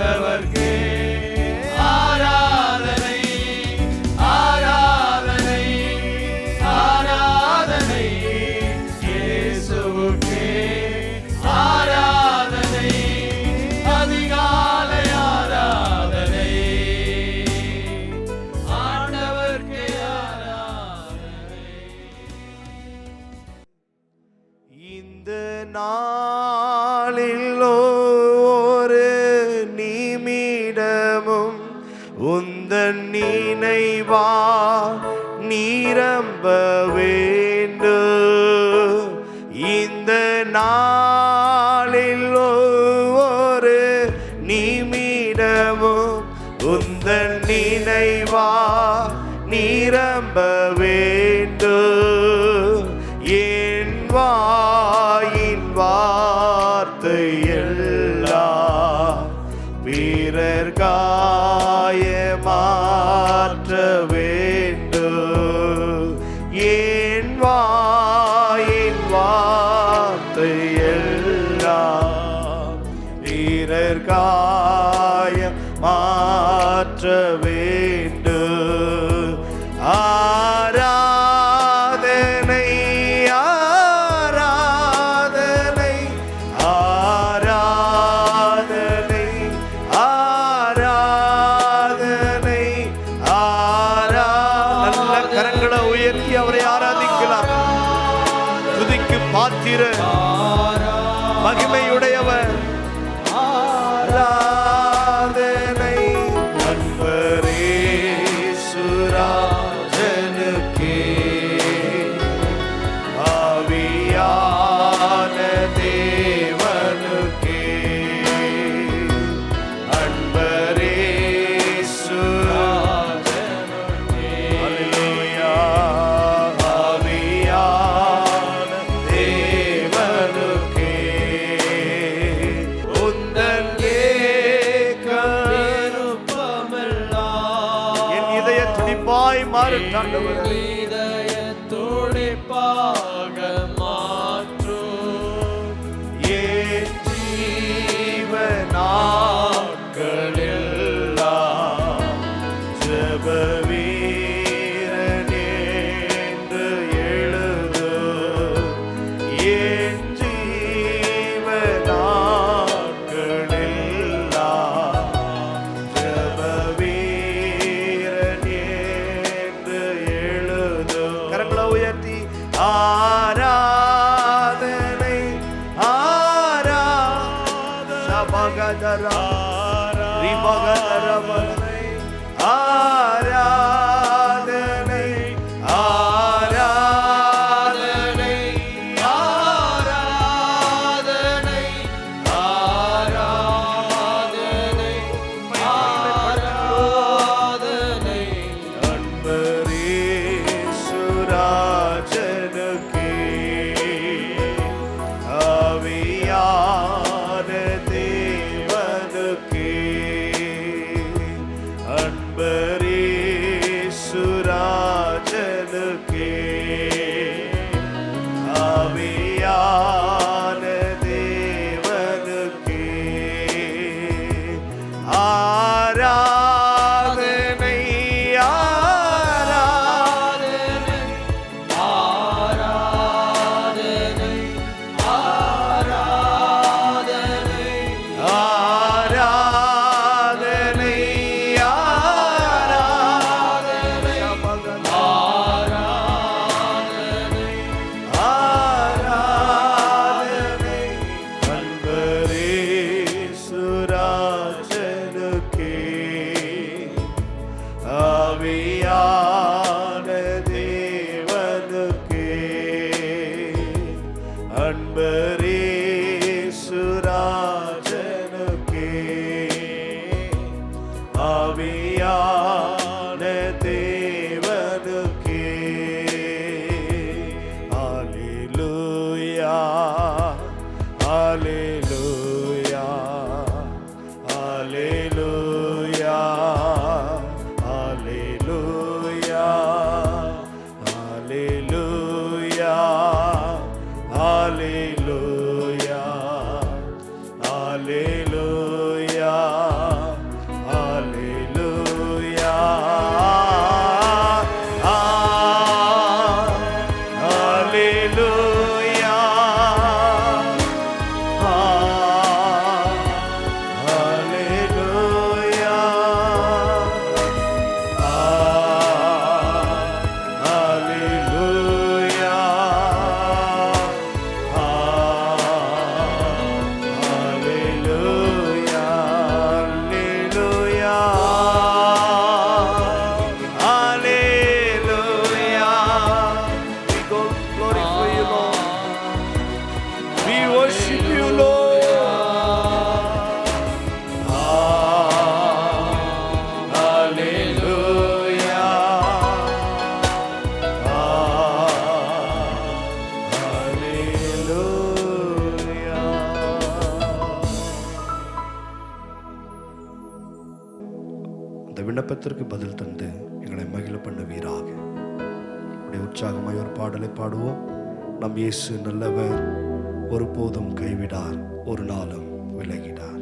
ஆண்டவர்க்கே ஆராதனை ஆராதனை ஆராதனை, இயேசுவுக்கே ஆராதனை, அதிகாலை ஆராதனை, ஆண்டவர்க்கே ஆராதனை. இந்த நாளில் ஒரு நிமிடமும் உந்தன் நினைவா நிரம்ப வேண்டும். இந்த நாளில் ஒரு நிமிடமும் உந்தன் நினைவா நிரம்ப வேண்டும். என் வாயின் வார்த்தை எல்லாம் பிறர் காய மாற்ற வேண்டும். என் வாயின் வார்த்தை எல்லாம் பிறர் காய மாற்ற வேண்டும். ஆராதனை ஆராதனை ஆராதனை ஆராதனை நல்ல கரங்களை உயர்த்தி அவரை ஆராதிக்கலாம். துதிக்கு பாத்திர மகிமையுடையவர். ஆராதனை நண்பரே சுராஜனுக்கே, ஆவியான தேவனுக்கே, அன்பரே சுராஜனுக்கே, அல்லேலூயா, ஆவியான தேவனுக்கே, உந்தன் விருப்பமெல்லாம் என் இதய துடிப்பாய் மாறும். இதய துடிப்பாக மாற்றும். என் ஜீவனாட்களெல்லாம் ஜெப வீரன் என்று எழுது. என் ஜீவனாட்களெல்லாம் ஜெப வீரன் என்று எழுது. கரங்களை உயர்த்தி ஆராதனை ஆராதனை சபகதரா ரிபகதரவனை ஆராதனை ஆராதனை ஆராதனை ஆராதனை ஆராதனை, அன்பரே சுராஜனுக்கே, ஆவியான தேவனுக்கே, அன்பரே சுராஜனுக்கே, ஆவியான தேவனுக்கே, ஆராதனை ஆராதனை ஆராதனை ஆராதனை ஆராதனை ஆராதனை ஆராதனை, அன்பரே சுராஜனுக்கே, ஆவியான தேவனுக்கே, அன்பரே சுராஜனுக்கே, ஆவியான தேவனுக்கே. அல்லேலூயா அல்லேலூயா அல்லேலூயா அல்லேலூயா அல்லேலூயா அல்லேலூயா அல்லேலூயா இந்த விண்ணப்பத்திற்கு பதில் தந்து எங்களை மகிழ பண்ணுவீராக. உடைய உற்சாகமாய் ஒரு பாடலை பாடுவோம். நம் இயேசு நல்லவர், ஒருபோதும் கைவிடார், ஒரு நாளும் விலகிடார்.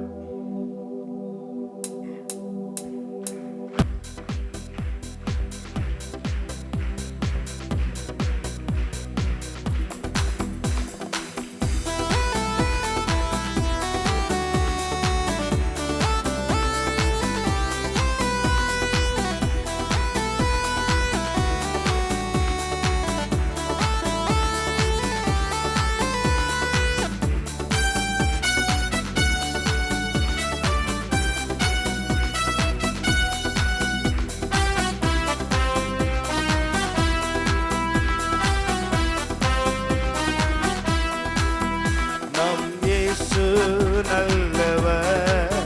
நல்லவர்,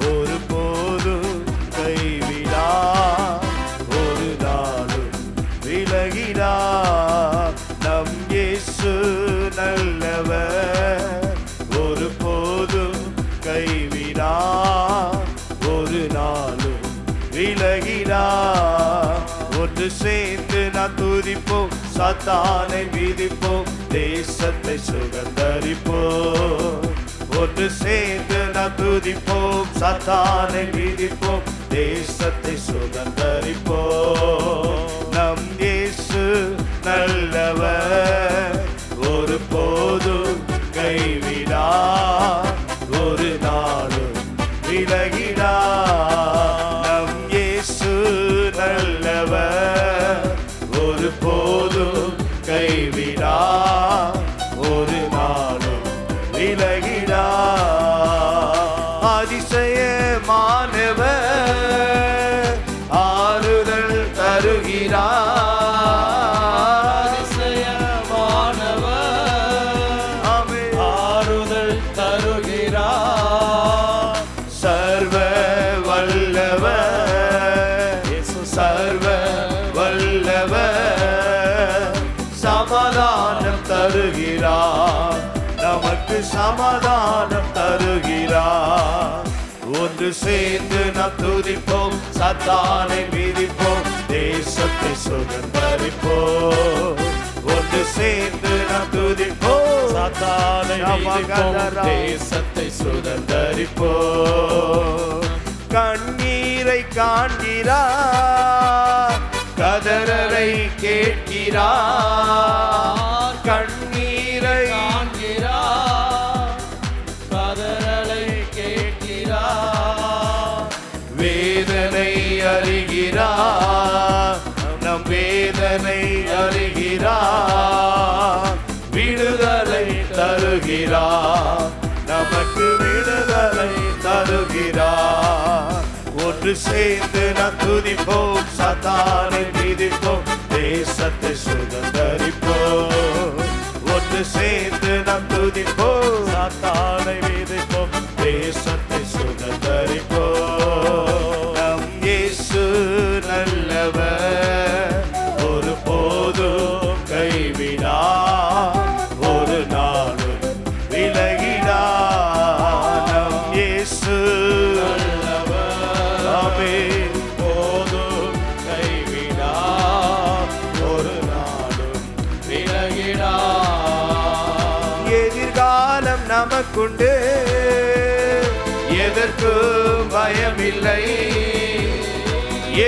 ஒருபோதும் கைவிடார், ஒரு நாளும் விலகிடார். நம் இயேசு நல்லவர், ஒருபோதும் கைவிடார், ஒரு நாளும் விலகிடார். ஒன்று சேர்ந்து நாம் துதிப்போம், சாத்தானை மிதிப்போம், தேசத்தை சுகந்தரிப்போம். ஒன்று சேர்ந்து நாம் துதிப்போம், சாத்தானை மிதிப்போம், தேசத்தை சுகந்தரிப்போம். நம் இயேசு நல்லவர், ஒருபோதும் கைவிடார், ஒரு நாளும் விலகிடார். நம் இயேசு நல்லவர், ஒருபோதும் கைவிடார், ஒரு நாளும் விலகிடார். அதிசயமானவர், ஆறுதல் தருகிறார். அதிசயமானவர், ஆறுதல் தருகிறார். சர்வ வல்லவர், சர்வ வல்லவர், சமாதானம் தருகிறார், நமக்கு சமாதானம் தருகிறார். ஒன்று சேர்ந்து நாம் துதிப்போம், சாத்தானை மிதிப்போம், தேசத்தை சுகந்தரிப்போம். ஒன்று சேர்ந்து நாம் துதிப்போம், சாத்தானை மிதிப்போம், தேசத்தை சுதந்தரிப்போம். கண்ணீரை காண்கிறார், கதறலை கேட்கிறார். கண்ணீரை காண்கிறார், கதறலை கேட்கிறார். வேதனை அறிகிறார், நம் வேதனை அறிகிறார். விடுதலை தருகிறார், நமக்கு விடுதலை தருகிறார். ஒன்று சேர்ந்து நாம் துதிப்போம், சாத்தானை மிதிப்போம், தேசத்தை சுதந்தரிப்போம். ஒன்று சேர்ந்து நாம் துதிப்போம், சாத்தானை மிதிப்போம், தேசத்தை சுதந்தரிப்போம். நம் இயேசு நல்லவர், ஒருபோதும் கைவிடார், ஒரு நாளும் விலகிடார். நம் இயேசு நல்லவர், ஆமென். போதும் கைவிடார், ஒரு நாளும் விலகிடார். எதிர்காலம் நமக்குண்டு, எதற்கும் பயமில்லை.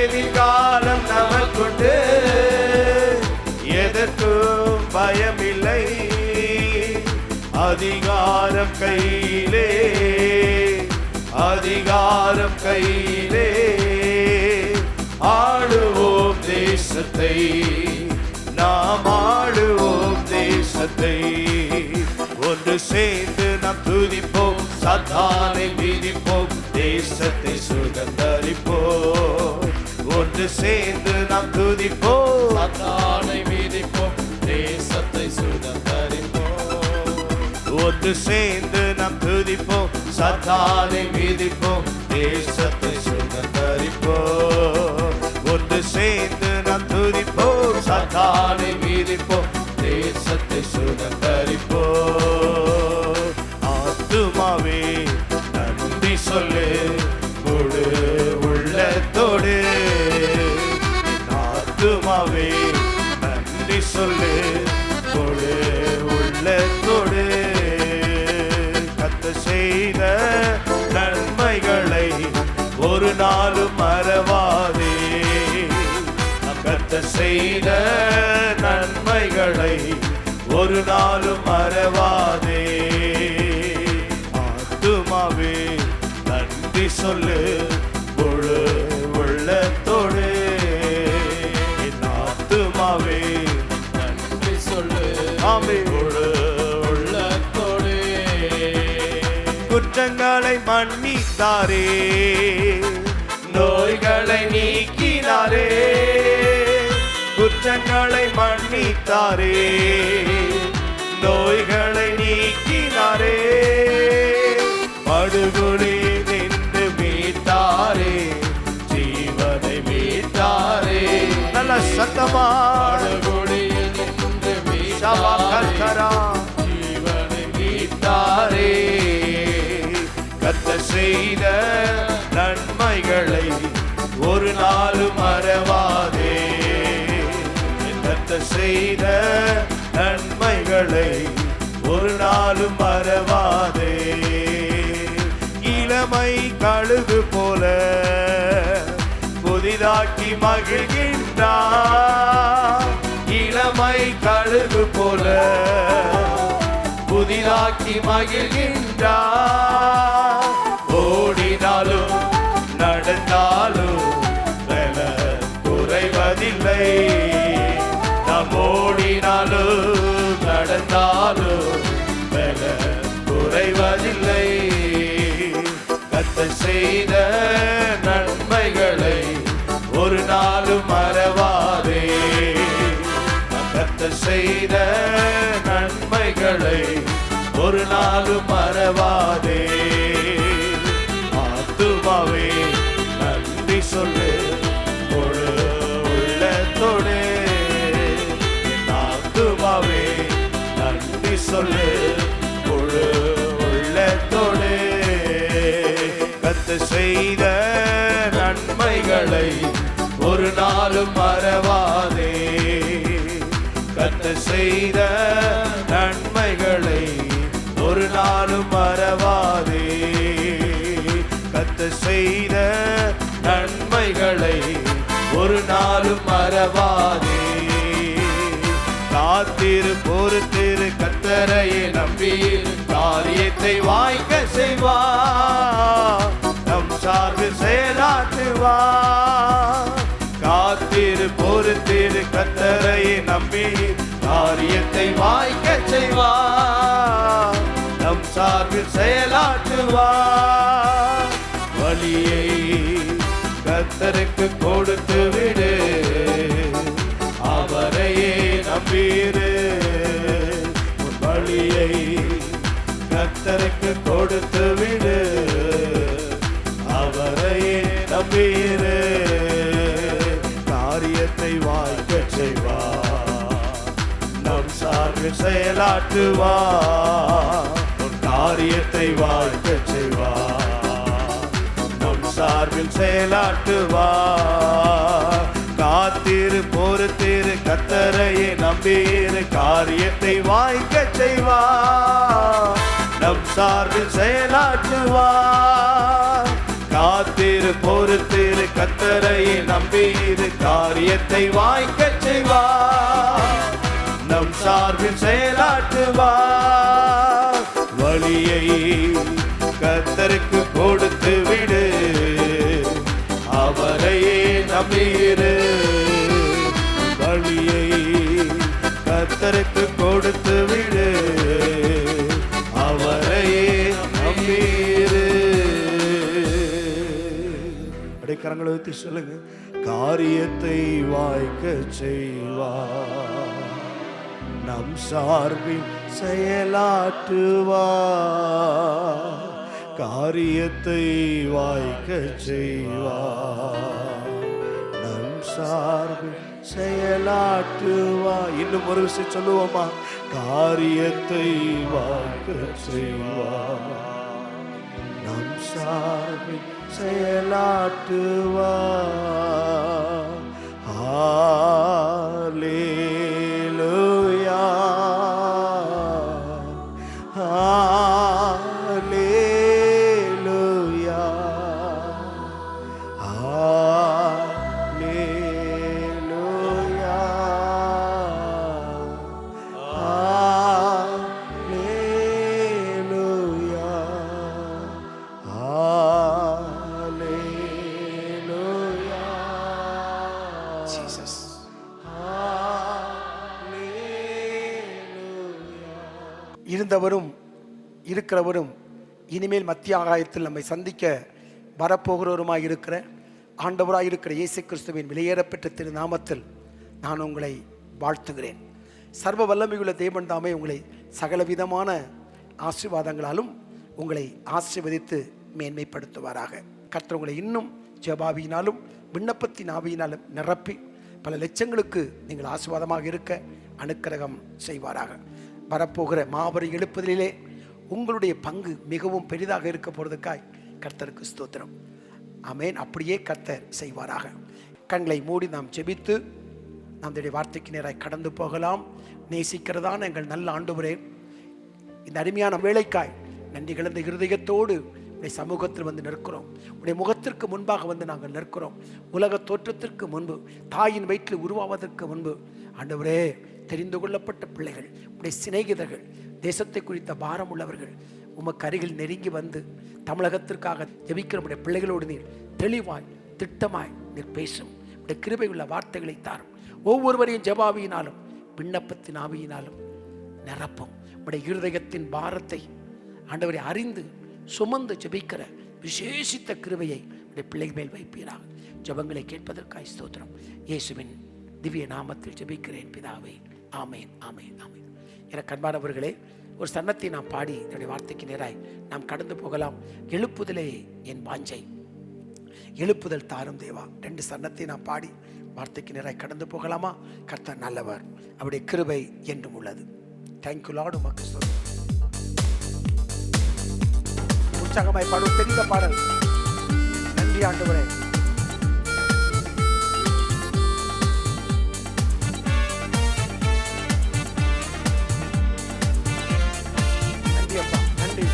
எதிர்காலம் நமக்குண்டு, எதற்கும் பயமில்லை. அதிகாரம் கையிலே, அதிகாரம் கையிலே, ஆளுவோம் தேசத்தை, நாம் ஆளுவோம் தேசத்தை. ஒன்று சேர்ந்து நாம் துதிப்போம், சாத்தானை மிதிப்போம், தேசத்தை சுகந்தரிப்போம். ஒன்று சேர்ந்து நாம் துதிப்போம், சாத்தானை மிதிப்போம், தேசத்தை சுதந்தரிப்போம். ஒன்று சேர்ந்து நாம் துதிப்போம், சாத்தானை மிதிப்போம், தேசத்தை சுகந்தரிப்போம். ஒன்று சேர்ந்து நாம் துதிப்போம், சாத்தானை மிதிப்போம், தேசத்தை சுதந்தரிப்போம். ஆத்துமாவே நன்றி சொல்லு, முழு உள்ளத்தோடு ஒரு நாளும் மறவாதே. கர்த்தர் செய்த நன்மைகளை ஒரு நாளும் மறவாதே. ஆத்துமாவே நன்றி சொல்லு முழு உள்ளத்தோடு. ஆத்துமாவே நன்றி சொல்லு ஆமென். முழு உள்ளத்தோடு. குற்றங்களை மன்னித்தாரே, நோய்களை நீக்கினாரே. குற்றங்களை மன்னித்தாரே, நோய்களை நீக்கினாரே. படுகொலியில் நின்று மீட்டாரே, ஜீவனை மீட்டாரே. நல்ல சத்தமா படுகொலியில் நின்று சபா மீட்டாரே, கர்த்தரா ஜீவனை மீட்டாரே. கர்த்தர் செய்த நன்மைகளை ஒரு நாளும் மறவாதே. கர்த்தர் செய்த நன்மைகளை ஒரு நாளும் மறவாதே. இளமை கழுகு போல புதிதாக்கி மகிழ்கின்றார். இளமை கழுகு போல புதிதாக்கி மகிழ்கின்றார். ஓடினாலும் நடந்தாலும் பலன் குறைவதில்லை. நாம் ஓடினாலும் நடந்தாலும் பலன் குறைவதில்லை. கர்த்தர் செய்த நன்மைகளை ஒரு நாளும் மறவாதே. கர்த்தர் செய்த நன்மைகளை ஒரு நாளும் மறவாதே. ஆத்துமாவே நன்றி சொல்லு முழு உள்ளத்தோடு. ஆத்துமாவே நன்றி சொல்லு முழு உள்ளத்தோடு. கர்த்தர் செய்த நன்மைகளை ஒரு நாளும் மறவாதே. கர்த்தர் செய்த நன்மைகளை ஒரு நாளும் மறவாதே. கர்த்தர் செய்த நன்மைகளை ஒரு நாளும் மறவாதே. காத்திரு பொறுத்திரு கர்த்தரையே நம்பி காரியத்தை வாய்க்க செய்வார். நம் சார்பில் செயலாற்றுவார். காத்திரு பொறுத்திரு கர்த்தரையே நம்பி காரியத்தை வாய்க்க செய்வார். நம் சார்பில் செயலாற்றுவார். வழியை கர்த்தருக்கு கொடுத்து விடு, அவரையே நம்பீரு. வழியை கர்த்தருக்கு கொடுத்து விடு, அவரையே நம்பீரு. காரியத்தை வாய்க்க செய்வார். நம் சார்பில் செயலாற்றுவார். காரியத்தை வாய்க்க செய்வார். நம் சார்பில் செயலாற்றுவார். காத்திரு பொறுத்திரு கர்த்தரையே நம்பீரு, காரியத்தை வாய்க்க செய்வார். நம் சார்பில் செயலாற்றுவார். காத்திரு பொறுத்திரு கர்த்தரையே நம்பீரு, காரியத்தை வாய்க்க செய்வார். நம் சார்பில் செயலாற்றுவார். வழியை கர்த்தருக்கு கொடுத்து விடு, அவரையே நம்பீரு. வழியை கர்த்தருக்கு கொடுத்து விடு, அவரையே நம்பீரு. கரங்களை வைத்து சொல்லுங்க. காரியத்தை வாய்க்க செய்வார். நம் சார்பில் செயலாற்றுவார். காரியத்தை வாய்க்க செய்வார். நம் சார்பில் செயலாற்றுவார். இன்னும் ஒரு விஷயம் சொல்லுவோமா? காரியத்தை வாய்க்க செய்வார். நம் சார்பில் செயலாற்றுவார். ஹல்லேலூயா, ஹல்லேலூயா, இருந்தவரும் இருக்கிறவரும் இனிமேல் மத்திய ஆகாயத்தில் நம்மை சந்திக்க வரப்போகிறவருமாய் இருக்கிற ஆண்டவராய் இருக்கிற இயேசு கிறிஸ்துவின் விலையேறப்பெற்ற திருநாமத்தில் நான் உங்களை வாழ்த்துகிறேன். சர்வ வல்லமையுள்ள தேவன் தாமே உங்களை சகலவிதமான ஆசீர்வாதங்களாலும் உங்களை ஆசீர்வதித்து மேன்மைப்படுத்துவாராக. கர்த்தர் உங்களை இன்னும் ஜெபாவியினாலும் விண்ணப்பத்தின் ஆவியினாலும் நிரப்பி பல லட்சங்களுக்கு நீங்கள் ஆசீர்வாதமாக இருக்க அனுக்கிரகம் செய்வாராக. வரப்போகிற மாபெரும் எழுப்புதலிலே உங்களுடைய பங்கு மிகவும் பெரிதாக இருக்க போகிறதுக்காய் கர்த்தருக்கு ஸ்தோத்திரம். ஆமென். அப்படியே கர்த்தர் செய்வாராக. கண்களை மூடி நாம் ஜெபித்து நம்முடைய வார்த்தைக்கு நேராய் கடந்து போகலாம். நேசிக்கிறதான எங்கள் நல்ல ஆண்டவரே, இந்த அருமையான வேலைக்காய் நன்றி கலந்த இருதயத்தோடு உடைய சமூகத்தில் வந்து நிற்கிறோம். உடைய முகத்திற்கு முன்பாக வந்து நாங்கள் நிற்கிறோம். உலக தோற்றத்திற்கு முன்பு, தாயின் வயிற்றில் உருவாவதற்கு முன்பு ஆண்டவரே, தெரிந்து கொள்ளப்பட்ட பிள்ளைகள், உடைய சிநேகிதர்கள், தேசத்தை குறித்த பாரம் உள்ளவர்கள் உமக்கு அருகில் நெருங்கி வந்து தமிழகத்திற்காக ஜெபிக்கிற உடைய பிள்ளைகளோடு நீர் தெளிவாய் திட்டமாய் நீர் பேசும். உடைய கிருபை உள்ள வார்த்தைகளை தாரும். ஒவ்வொருவரையும் ஜெபாவியினாலும் விண்ணப்பத்தின் ஆவியினாலும் நிரப்பும். உடைய இருதயத்தின் பாரத்தை ஆண்டவரை அறிந்து சுமந்து ஜெபிக்கிற விசேஷித்த கிருபையை உடைய பிள்ளைகள் மேல் வைப்பீராக. ஜெபங்களை கேட்பதற்காய் ஸ்தோத்திரம். இயேசுவின் திவ்ய நாமத்தில் ஜெபிக்கிறேன் பிதாவே. ஆமேன், ஆமேன், ஆமேன். எனக்கு அன்பானவர்களே, ஒரு சன்னத்தை நாம் பாடி என்னுடைய வார்த்தைக்கு நேராய் நாம் கடந்து போகலாம். எழுப்புதலே என் வாஞ்சை, எழுப்புதல் தாரும் தேவா. 2 சன்னத்தை நாம் பாடி வார்த்தைக்கு நேராய் கடந்து போகலாமா? கர்த்தர் நல்லவர், அவருடைய கிருபை என்றும் உள்ளது. Thank you Lord. உமக்கு ஸ்தோத்திரம். உற்சாகமாய் பாடும் தெரிந்த பாடல். நன்றி ஆண்டவரே. நன்றி அப்பா, நன்றி.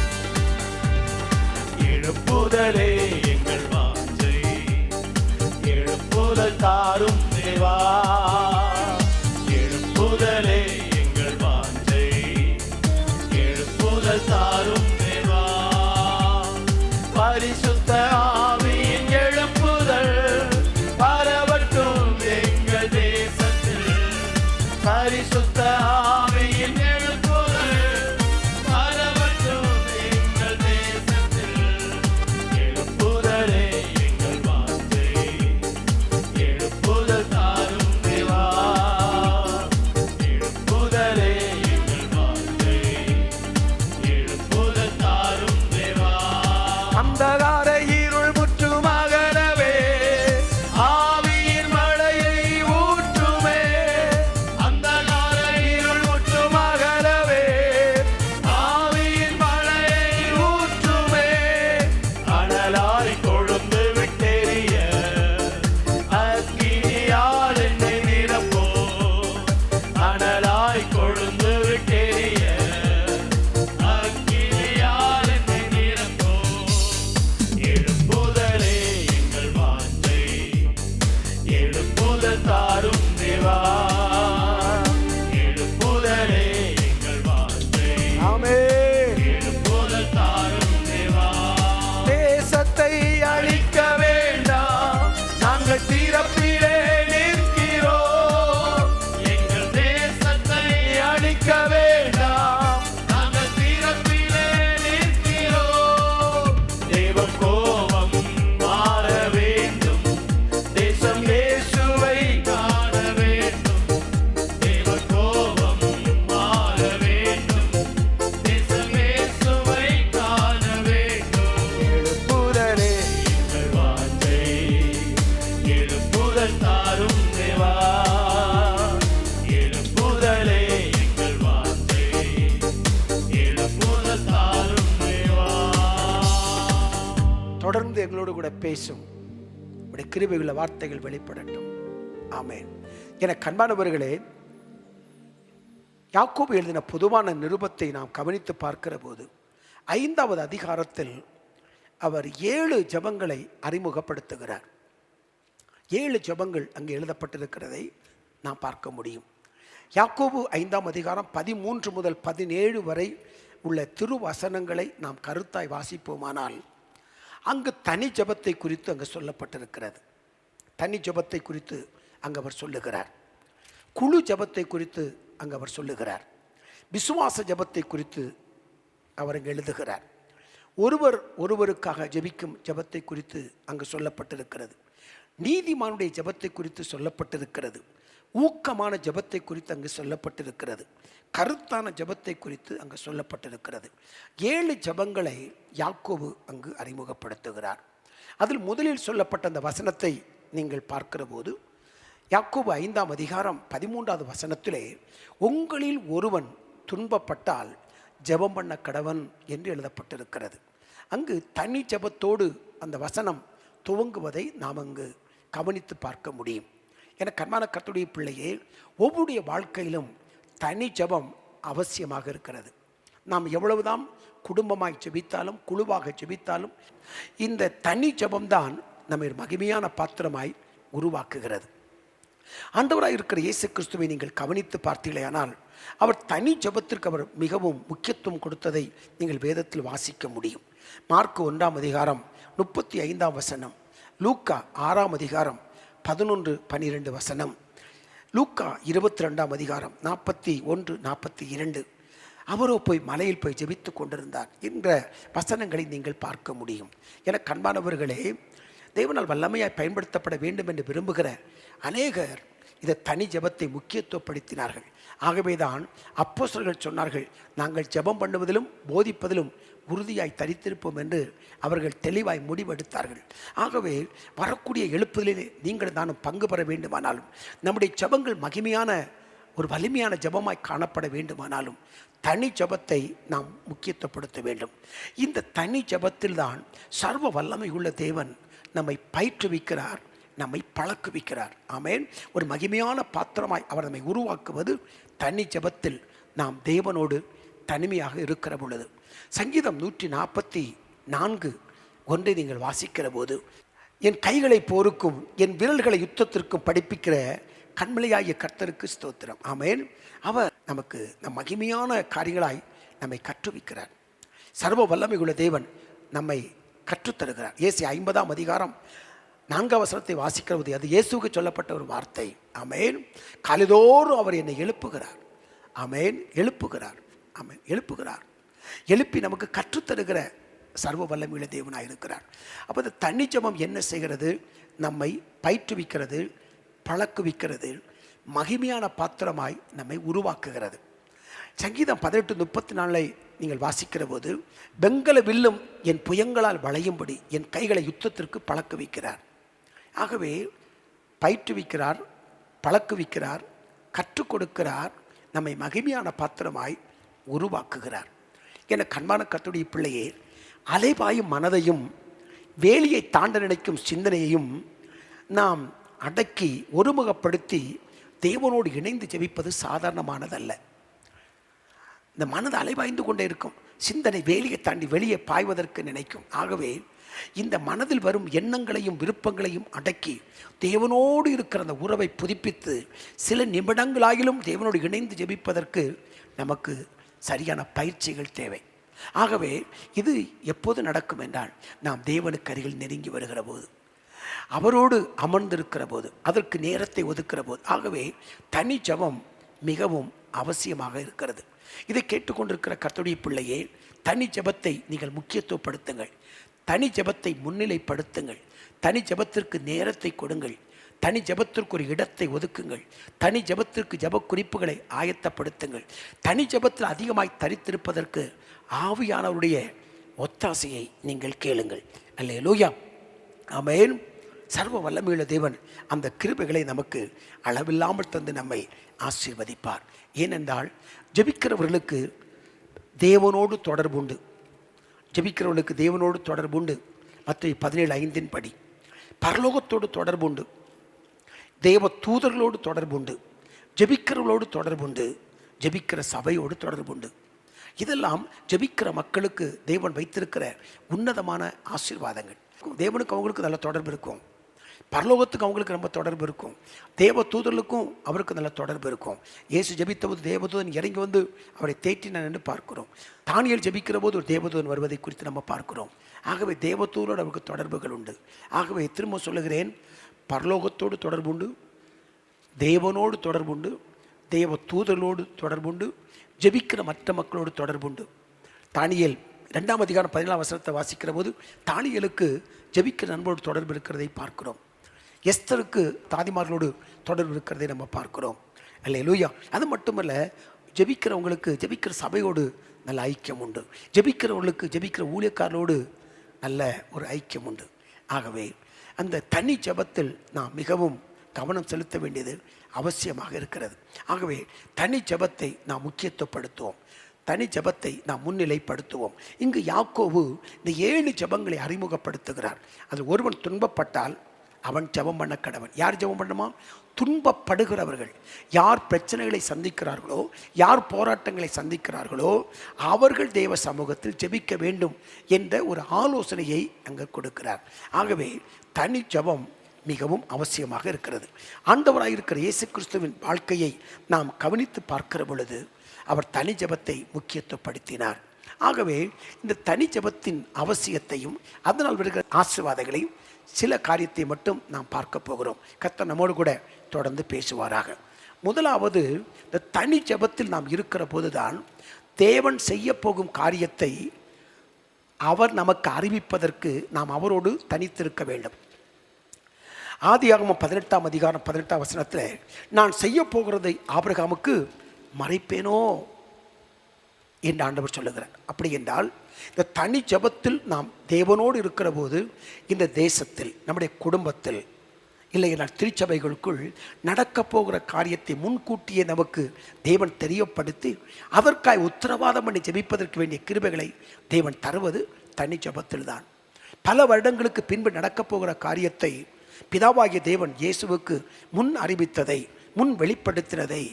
எழுப்புதலே எங்கள் வாஞ்சை, எழுப்புதல் தாரும் தேவா. எழுப்புதலே எங்கள் வாஞ்சை, எழுப்புதல் தாரும் தேவா. பரிசுத்த ஆவியின் எழுப்புதல் பரவட்டும் எங்கள் தேசத்தில். பரிசுத்த ஆவியின் எழுப்புதல் பரவட்டும் எங்கள் தேசத்தில். எழுப்புதலே எங்கள் வாஞ்சை, எழுப்புதல் தாரும் தேவா. எழுப்புதலே எங்கள் வாஞ்சை, எழுப்புதல் தாரும் தேவா. அந்தகார இருள் முற்றும் அகலவே ஆவியின் மழையை ஊற்றுமே. அந்தகார இருள் முற்றும் அகலவே ஆவியின் மழையை ஊற்றுமே. அனலாய் கொழுந்து விட்டெறிய அக்கினியால் என்னை நிரப்போ. அனலாய் கொழுந்து விட்டெறிய அக்கினியால் என்னை நிரப்போ. எழுப்புதலே எங்கள் வாஞ்சை, எழுப்புதல் தாரும் தேவா. எழுப்புதலே எங்கள் வாஞ்சை, ஆமென். எழுப்புதல் தாரும் தேவா. தேசத்தை அழிக்க வேண்டாம், நாங்கள் திறப்பிலே நிற்கிறோம். எங்கள் தேசத்தை அழிக்க வேண்டாம், நாங்கள் திறப்பிலே நிற்கிறோம். தேவ கோபம் மாற வேண்டும், தேசம் இயேசுவை காண வேண்டும். தேவ கோபம் மாற வேண்டும், தேசம் இயேசுவை காண வேண்டும். எழுப்புதலே எங்கள் வாஞ்சை, எழுப்புதல் தாரும் தேவா. எழுப்புதலே எங்கள் வாஞ்சை, எழுப்புதல் தாரும் தேவா. தொடர்ந்து எங்களோடு கூட பேசும். உடைய கிருபையுள்ள வார்த்தைகள் வெளிப்படட்டும். ஆமென். என கண்பானவர்களே, யாக்கோபு எழுதின பொதுவான நிருபத்தை நாம் கவனித்து பார்க்கிற போது 5வது அதிகாரத்தில் அவர் 7 ஜெபங்களை அறிமுகப்படுத்துகிறார். 7 ஜெபங்கள் அங்கே எழுதப்பட்டிருக்கிறதை நாம் பார்க்க முடியும். யாக்கோபு 5ஆம் அதிகாரம் 13 முதல் 17 வரை உள்ள திருவசனங்களை நாம் கருத்தாய் வாசிப்போமானால் அங்கு தனி ஜெபத்தை குறித்து அங்கு சொல்லப்பட்டிருக்கிறது. தனி ஜெபத்தை குறித்து அங்கு அவர் சொல்லுகிறார். குழு ஜெபத்தை குறித்து அங்கு அவர் சொல்லுகிறார். விசுவாச ஜெபத்தை குறித்து அவர் அங்கு எழுதுகிறார். ஒருவர் ஒருவருக்காக ஜெபிக்கும் ஜெபத்தை குறித்து அங்கு சொல்லப்பட்டிருக்கிறது. நீதிமானுடைய ஜெபத்தை குறித்து சொல்லப்பட்டிருக்கிறது. ஊக்கமான ஜெபத்தை குறித்து அங்கு சொல்லப்பட்டிருக்கிறது. கருத்தான ஜெபத்தை குறித்து அங்கு சொல்லப்பட்டிருக்கிறது. 7 ஜெபங்களை யாக்கோபு அங்கு அறிமுகப்படுத்துகிறார். அதில் முதலில் சொல்லப்பட்ட அந்த வசனத்தை நீங்கள் பார்க்கிற போது யாக்கோபு 5ஆம் அதிகாரம் 13வது வசனத்திலே, உங்களில் ஒருவன் துன்பப்பட்டால் ஜெபம் பண்ண கடவன் என்று எழுதப்பட்டிருக்கிறது. அங்கு தனி ஜெபத்தோடு அந்த வசனம் துவங்குவதை நாம் அங்கு கவனித்து பார்க்க முடியும். என கர்மான கர்த்தருடைய பிள்ளையே, ஒவ்வொருடைய வாழ்க்கையிலும் தனி ஜெபம் அவசியமாக இருக்கிறது. நாம் எவ்வளவுதான் குடும்பமாய் ஜெபித்தாலும் குழுவாக ஜெபித்தாலும் இந்த தனி ஜெபம்தான் நம்மை மகிமையான பாத்திரமாய் உருவாக்குகிறது. ஆண்டவராக இருக்கிற இயேசு கிறிஸ்துவை நீங்கள் கவனித்து பார்த்தீர்களேயானால் அவர் தனி ஜெபத்திற்கு அவர் மிகவும் முக்கியத்துவம் கொடுத்ததை நீங்கள் வேதத்தில் வாசிக்க முடியும். மார்க்கு 1ஆம் அதிகாரம் 35ஆம் வசனம், லூக்கா 6ஆம் அதிகாரம் 11-12 வசனம், லூக்கா 22ஆம் அதிகாரம் 41-42, அவரோ போய் மலையில் போய் ஜெபித்து கொண்டிருந்தார் என்ற வசனங்களை நீங்கள் பார்க்க முடியும். என கண்பானவர்களே, தேவனால் வல்லமையாய் பயன்படுத்தப்பட வேண்டும் என்று விரும்புகிற அநேகர் இதை தனி ஜெபத்தை முக்கியத்துவப்படுத்தினார்கள். ஆகவேதான் அப்போஸ்தலர்கள் சொன்னார்கள், நாங்கள் ஜெபம் பண்ணுவதிலும் போதிப்பதிலும் உறுதியாய் தரித்திருப்போம் என்று அவர்கள் தெளிவாய் முடிவெடுத்தார்கள். ஆகவே வரக்கூடிய எழுப்புதலிலே நீங்கள் நானும் பங்கு பெற வேண்டுமானாலும், நம்முடைய ஜெபங்கள் மகிமையான ஒரு வலிமையான ஜெபமாய் காணப்பட வேண்டுமானாலும் தனி ஜெபத்தை நாம் முக்கியத்துவப்படுத்த வேண்டும். இந்த தனி ஜெபத்தில் தான் சர்வ வல்லமை உள்ள தேவன் நம்மை பயிற்றுவிக்கிறார், நம்மை பழக்குவிக்கிறார். ஆமென். ஒரு மகிமையான பாத்திரமாய் அவர் நம்மை உருவாக்குவது தனி ஜெபத்தில் நாம் தேவனோடு தனிமையாக இருக்கிற பொழுது. சங்கீதம் 144 ஒன்றை நீங்கள் வாசிக்கிற போது, என் கைகளை போருக்கும் என் விரல்களை யுத்தத்திற்கும் படிப்பிக்கிற கண்மலையாகிய கர்த்தருக்கு ஸ்தோத்திரம். ஆமென். அவர் நமக்கு நம் மகிமையான காரியங்களாய் நம்மை கற்றுவிக்கிறார். சர்வ வல்லமை உள்ள தேவன் நம்மை கற்றுத்தருகிறார். இயேசு 50ஆம் அதிகாரம் 4ஆம் வசனத்தை வாசிக்கிற போது அது இயேசுவுக்கு சொல்லப்பட்ட ஒரு வார்த்தை. ஆமென். காலைதோறும் அவர் என்னை எழுப்புகிறார். ஆமென். எழுப்புகிறார். ஆமென். எழுப்புகிறார். எழுப்பி நமக்கு கற்றுத்தருகிற சர்வ வல்லமையுள்ள தேவனாக இருக்கிறார். அப்போ இந்த தனி ஜெபம் என்ன செய்கிறது? நம்மை பயிற்றுவிக்கிறது, பழக்குவிக்கிறது, மகிமையான பாத்திரமாய் நம்மை உருவாக்குகிறது. சங்கீதம் 18:34 நீங்கள் வாசிக்கிற போது, வெங்கல வில்லும் என் புயங்களால் வளையும்படி என் கைகளை யுத்தத்திற்கு பழக்குவிக்கிறார். ஆகவே பயிற்றுவிக்கிறார், பழக்குவிக்கிறார், கற்றுக் கொடுக்கிறார், நம்மை மகிமையான பாத்திரமாய் உருவாக்குகிறார். என கண்மான கர்த்தருடைய பிள்ளையே, அலைபாயும் மனதையும் வேலியை தாண்ட நினைக்கும் சிந்தனையையும் நாம் அடக்கி ஒருமுகப்படுத்தி தேவனோடு இணைந்து ஜெபிப்பது சாதாரணமானதல்ல. இந்த மனது அலைபாய்ந்து கொண்டே இருக்கும். சிந்தனை வேலியை தாண்டி வெளியே பாய்வதற்கு நினைக்கும். ஆகவே இந்த மனதில் வரும் எண்ணங்களையும் விருப்பங்களையும் அடக்கி தேவனோடு இருக்கிற அந்த உறவை புதுப்பித்து சில நிமிடங்களாயிலும் தேவனோடு இணைந்து ஜெபிப்பதற்கு நமக்கு சரியான பயிற்சிகள் தேவை. ஆகவே இது எப்போது நடக்கும் என்றால், நாம் தேவனுக்கு அருகில் நெருங்கி வருகிற போது, அவரோடு அமர்ந்திருக்கிற போது, அதற்கு நேரத்தை ஒதுக்கிற போது. ஆகவே தனி ஜெபம் மிகவும் அவசியமாக இருக்கிறது. இதை கேட்டுக்கொண்டிருக்கிற கர்த்தருடைய பிள்ளையே, தனி ஜெபத்தை நீங்கள் முக்கியத்துவப்படுத்துங்கள். தனி ஜெபத்தை முன்னிலைப்படுத்துங்கள். தனி ஜெபத்திற்கு நேரத்தை கொடுங்கள். தனி ஜெபத்திற்கு ஒரு இடத்தை ஒதுக்குங்கள். தனி ஜெபத்திற்கு ஜெப குறிப்புகளை ஆயத்தப்படுத்துங்கள். தனி ஜெபத்தில் அதிகமாய் தரித்திருப்பதற்கு ஆவியானவருடைய ஒத்தாசையை நீங்கள் கேளுங்கள். அல்லேலூயா. ஆமென். சர்வ வல்லமையுள்ள தேவன் அந்த கிருபைகளை நமக்கு அளவில்லாமல் தந்து நம்மை ஆசீர்வதிப்பார். ஏனென்றால் ஜெபிக்கிறவர்களுக்கு தேவனோடு தொடர்புண்டு. ஜெபிக்கிறவர்களுக்கு தேவனோடு தொடர்புண்டு. மத்தேயு 17:5 படி பரலோகத்தோடு தொடர்புண்டு, தேவ தூதர்களோடு தொடர்புண்டு, ஜெபிக்கிறவர்களோடு தொடர்புண்டு, ஜெபிக்கிற சபையோடு தொடர்புண்டு. இதெல்லாம் ஜெபிக்கிற மக்களுக்கு தேவன் வைத்திருக்கிற உன்னதமான ஆசீர்வாதங்கள். தேவனுக்கு அவங்களுக்கு நல்ல தொடர்பு இருக்கும். பரலோகத்துக்கு அவங்களுக்கு ரொம்ப தொடர்பு இருக்கும். தேவ தூதர்களுக்கும் அவருக்கு நல்ல தொடர்பு இருக்கும். இயேசு ஜெபித்த போது தேவதூதன் இறங்கி வந்து அவரை தேற்றினான் என்று பார்க்கிறோம். தானியேல் ஜெபிக்கிற போது ஒரு தேவதூதன் வருவதை குறித்து நம்ம பார்க்கிறோம். ஆகவே தேவதூதரோடு அவருக்கு தொடர்புகள் உண்டு. ஆகவே திரும்ப சொல்லுகிறேன், பரலோகத்தோடு தொடர்புண்டு, தேவனோடு தொடர்புண்டு, தேவ தூதர்களோடு தொடர்புண்டு, ஜெபிக்கிற மற்ற மக்களோடு தொடர்புண்டு. தானியேல் 2ஆம் அதிகாரம் 17ஆம் வசனத்தை வாசிக்கிற போது தானியேலுக்கு ஜெபிக்கிற நண்பரோடு தொடர்பு இருக்கிறதை பார்க்கிறோம். எஸ்தருக்கு தாதிமார்களோடு தொடர்பு இருக்கிறதை நம்ம பார்க்கிறோம். அல்லேலூயா. அது மட்டுமல்ல, ஜெபிக்கிறவங்களுக்கு ஜெபிக்கிற சபையோடு நல்ல ஐக்கியம் உண்டு. ஜெபிக்கிறவங்களுக்கு ஜெபிக்கிற ஊழியக்காரர்களோடு நல்ல ஒரு ஐக்கியம் உண்டு. ஆகவே அந்த தனி ஜெபத்தில் நாம் மிகவும் கவனம் செலுத்த வேண்டியது அவசியமாக இருக்கிறது. ஆகவே தனி ஜெபத்தை நாம் முக்கியத்துவப்படுத்துவோம், தனி ஜெபத்தை நாம் முன்னிலைப்படுத்துவோம். இங்கு யாக்கோபு இந்த 7 ஜெபங்களை அறிமுகப்படுத்துகிறார். அதில் ஒருவன் துன்பப்பட்டால் அவன் ஜெபம் பண்ண கடவன். யார் ஜெபம் பண்ணுமா? துன்பப்படுகிறவர்கள். யார் பிரச்சனைகளை சந்திக்கிறார்களோ, யார் போராட்டங்களை சந்திக்கிறார்களோ அவர்கள் தேவ சமூகத்தில் ஜெபிக்க வேண்டும் என்ற ஒரு ஆலோசனையை அங்கு கொடுக்கிறார். ஆகவே தனி ஜெபம் மிகவும் அவசியமாக இருக்கிறது. ஆண்டவராக இருக்கிற இயேசு கிறிஸ்துவின் வாழ்க்கையை நாம் கவனித்து பார்க்கிற பொழுது அவர் தனி ஜெபத்தை முக்கியத்துவப்படுத்தினார். ஆகவே இந்த தனி ஜெபத்தின் அவசியத்தையும் அதனால் வருகிற ஆசீர்வாதங்களையும் சில காரியத்தை மட்டும் நாம் பார்க்க போகிறோம். கர்த்தர் நம்மோடு கூட தொடர்ந்து பேசுவாராக. முதலாவது, இந்த தனி ஜெபத்தில் நாம் இருக்கிற போதுதான் தேவன் செய்ய போகும் காரியத்தை அவர் நமக்கு அறிவிப்பதற்கு நாம் அவரோடு தனித்திருக்க வேண்டும். ஆதியாகமம் 18ஆம் அதிகாரம் 18ஆம் வசனத்தில் நான் செய்ய போகிறதை ஆபிரகாமுக்கு மறைப்பேனோ என்று ஆண்டவர் சொல்லுகிறார். அப்படி என்றால் இந்த தனி ஜெபத்தில் நாம் தேவனோடு இருக்கிற போது இந்த தேசத்தில், நம்முடைய குடும்பத்தில், இல்லை என்றால் திருச்சபைகளுக்குள் நடக்க போகிற காரியத்தை முன்கூட்டியே நமக்கு தேவன் தெரியப்படுத்தி அதற்காய் உத்தரவாதம் பண்ணி ஜெபிப்பதற்கு வேண்டிய கிருபைகளை தேவன் தருவது தனி ஜெபத்தில் தான். பல வருடங்களுக்கு பின்பு நடக்கப் போகிற காரியத்தை பிதாவாகிய தேவன் இயேசுவுக்கு முன் அறிவித்ததை, முன் வெளிப்படுத்தினதை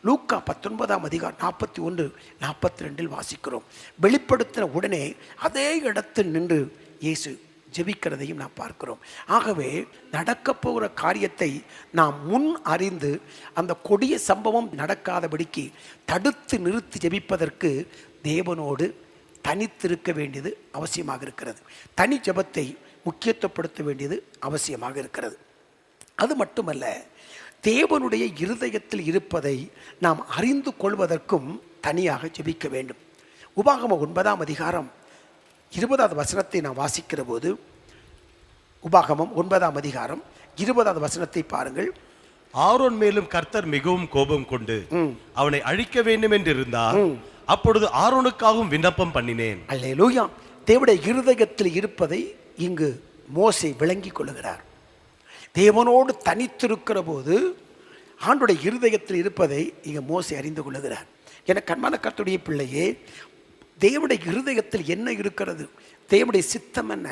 லூக்கா 19ஆம் அதிகாரம் 41-42 வாசிக்கிறோம். வெளிப்படுத்தின உடனே அதே இடத்தில் நின்று இயேசு ஜெபிக்கிறதையும் நாம் பார்க்கிறோம். ஆகவே நடக்கப் போகிற காரியத்தை நாம் முன் அறிந்து அந்த கொடிய சம்பவம் நடக்காதபடிக்கு தடுத்து நிறுத்தி ஜெபிப்பதற்கு தேவனோடு தனித்திருக்க வேண்டியது அவசியமாக இருக்கிறது. தனி ஜெபத்தை முக்கியத்துவப்படுத்த வேண்டியது அவசியமாக இருக்கிறது. அது மட்டுமல்ல, தேவனுடைய இருதயத்தில் இருப்பதை நாம் அறிந்து கொள்வதற்கும் தனியாக ஜெபிக்க வேண்டும். உபாகமம் 9ஆம் அதிகாரம் 20வது வசனத்தை நாம் வாசிக்கிற போது, உபாகமம் 9ஆம் அதிகாரம் 20வது வசனத்தை பாருங்கள். ஆரோன் மேலும் கர்த்தர் மிகவும் கோபம் கொண்டு அவனை அழிக்க வேண்டும் என்று இருந்தார். அப்பொழுது ஆரோனுக்காகவும் விண்ணப்பம் பண்ணினேன். அல்லேலூயா. தேவனுடைய இருதயத்தில் இருப்பதை இங்கு மோசே விளங்கி கொள்ளுகிறார். தேவனோடு தனித்திருக்கிற போது ஆண்டுடைய இருதயத்தில் இருப்பதை இங்கே மோசே அறிந்து கொள்ளுகிறார். என கண்மான கர்த்தருடைய பிள்ளையே, தேவனுடைய இருதயத்தில் என்ன இருக்கிறது, தேவனுடைய சித்தம் என்ன,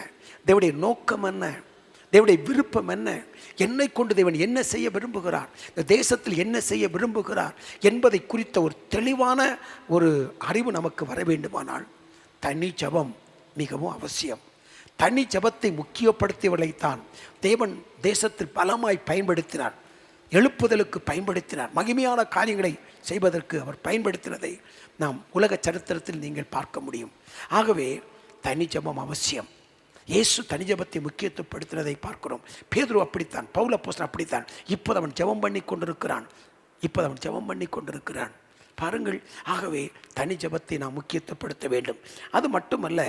தேவனுடைய நோக்கம் என்ன, தேவனுடைய விருப்பம் என்ன, என்னை கொண்டு தேவன் என்ன செய்ய விரும்புகிறார், இந்த தேசத்தில் என்ன செய்ய விரும்புகிறார் என்பதை குறித்த ஒரு தெளிவான ஒரு அறிவு நமக்கு வர வேண்டுமானால் தனி ஜெபம் மிகவும் அவசியம். தனி ஜெபத்தை முக்கியப்படுத்தியவர்களைத்தான் தேவன் தேசத்தில் பலமாய் பயன்படுத்தினார், எழுப்புதலுக்கு பயன்படுத்தினார், மகிமையான காரியங்களை செய்வதற்கு அவர் பயன்படுத்தினதை நாம் உலக சரித்திரத்தில் நீங்கள் பார்க்க முடியும். ஆகவே தனி ஜெபம் அவசியம். இயேசு தனி ஜெபத்தை முக்கியத்துவப்படுத்தினதை பார்க்கிறோம். பேதுரு அப்படித்தான், பவுல் அப்போஸ்தலன் அப்படித்தான். இப்போது அவன் ஜெபம் பண்ணி கொண்டிருக்கிறான். பாருங்கள். ஆகவே தனி ஜெபத்தை நாம் முக்கியத்துவப்படுத்த வேண்டும். அது மட்டுமல்ல,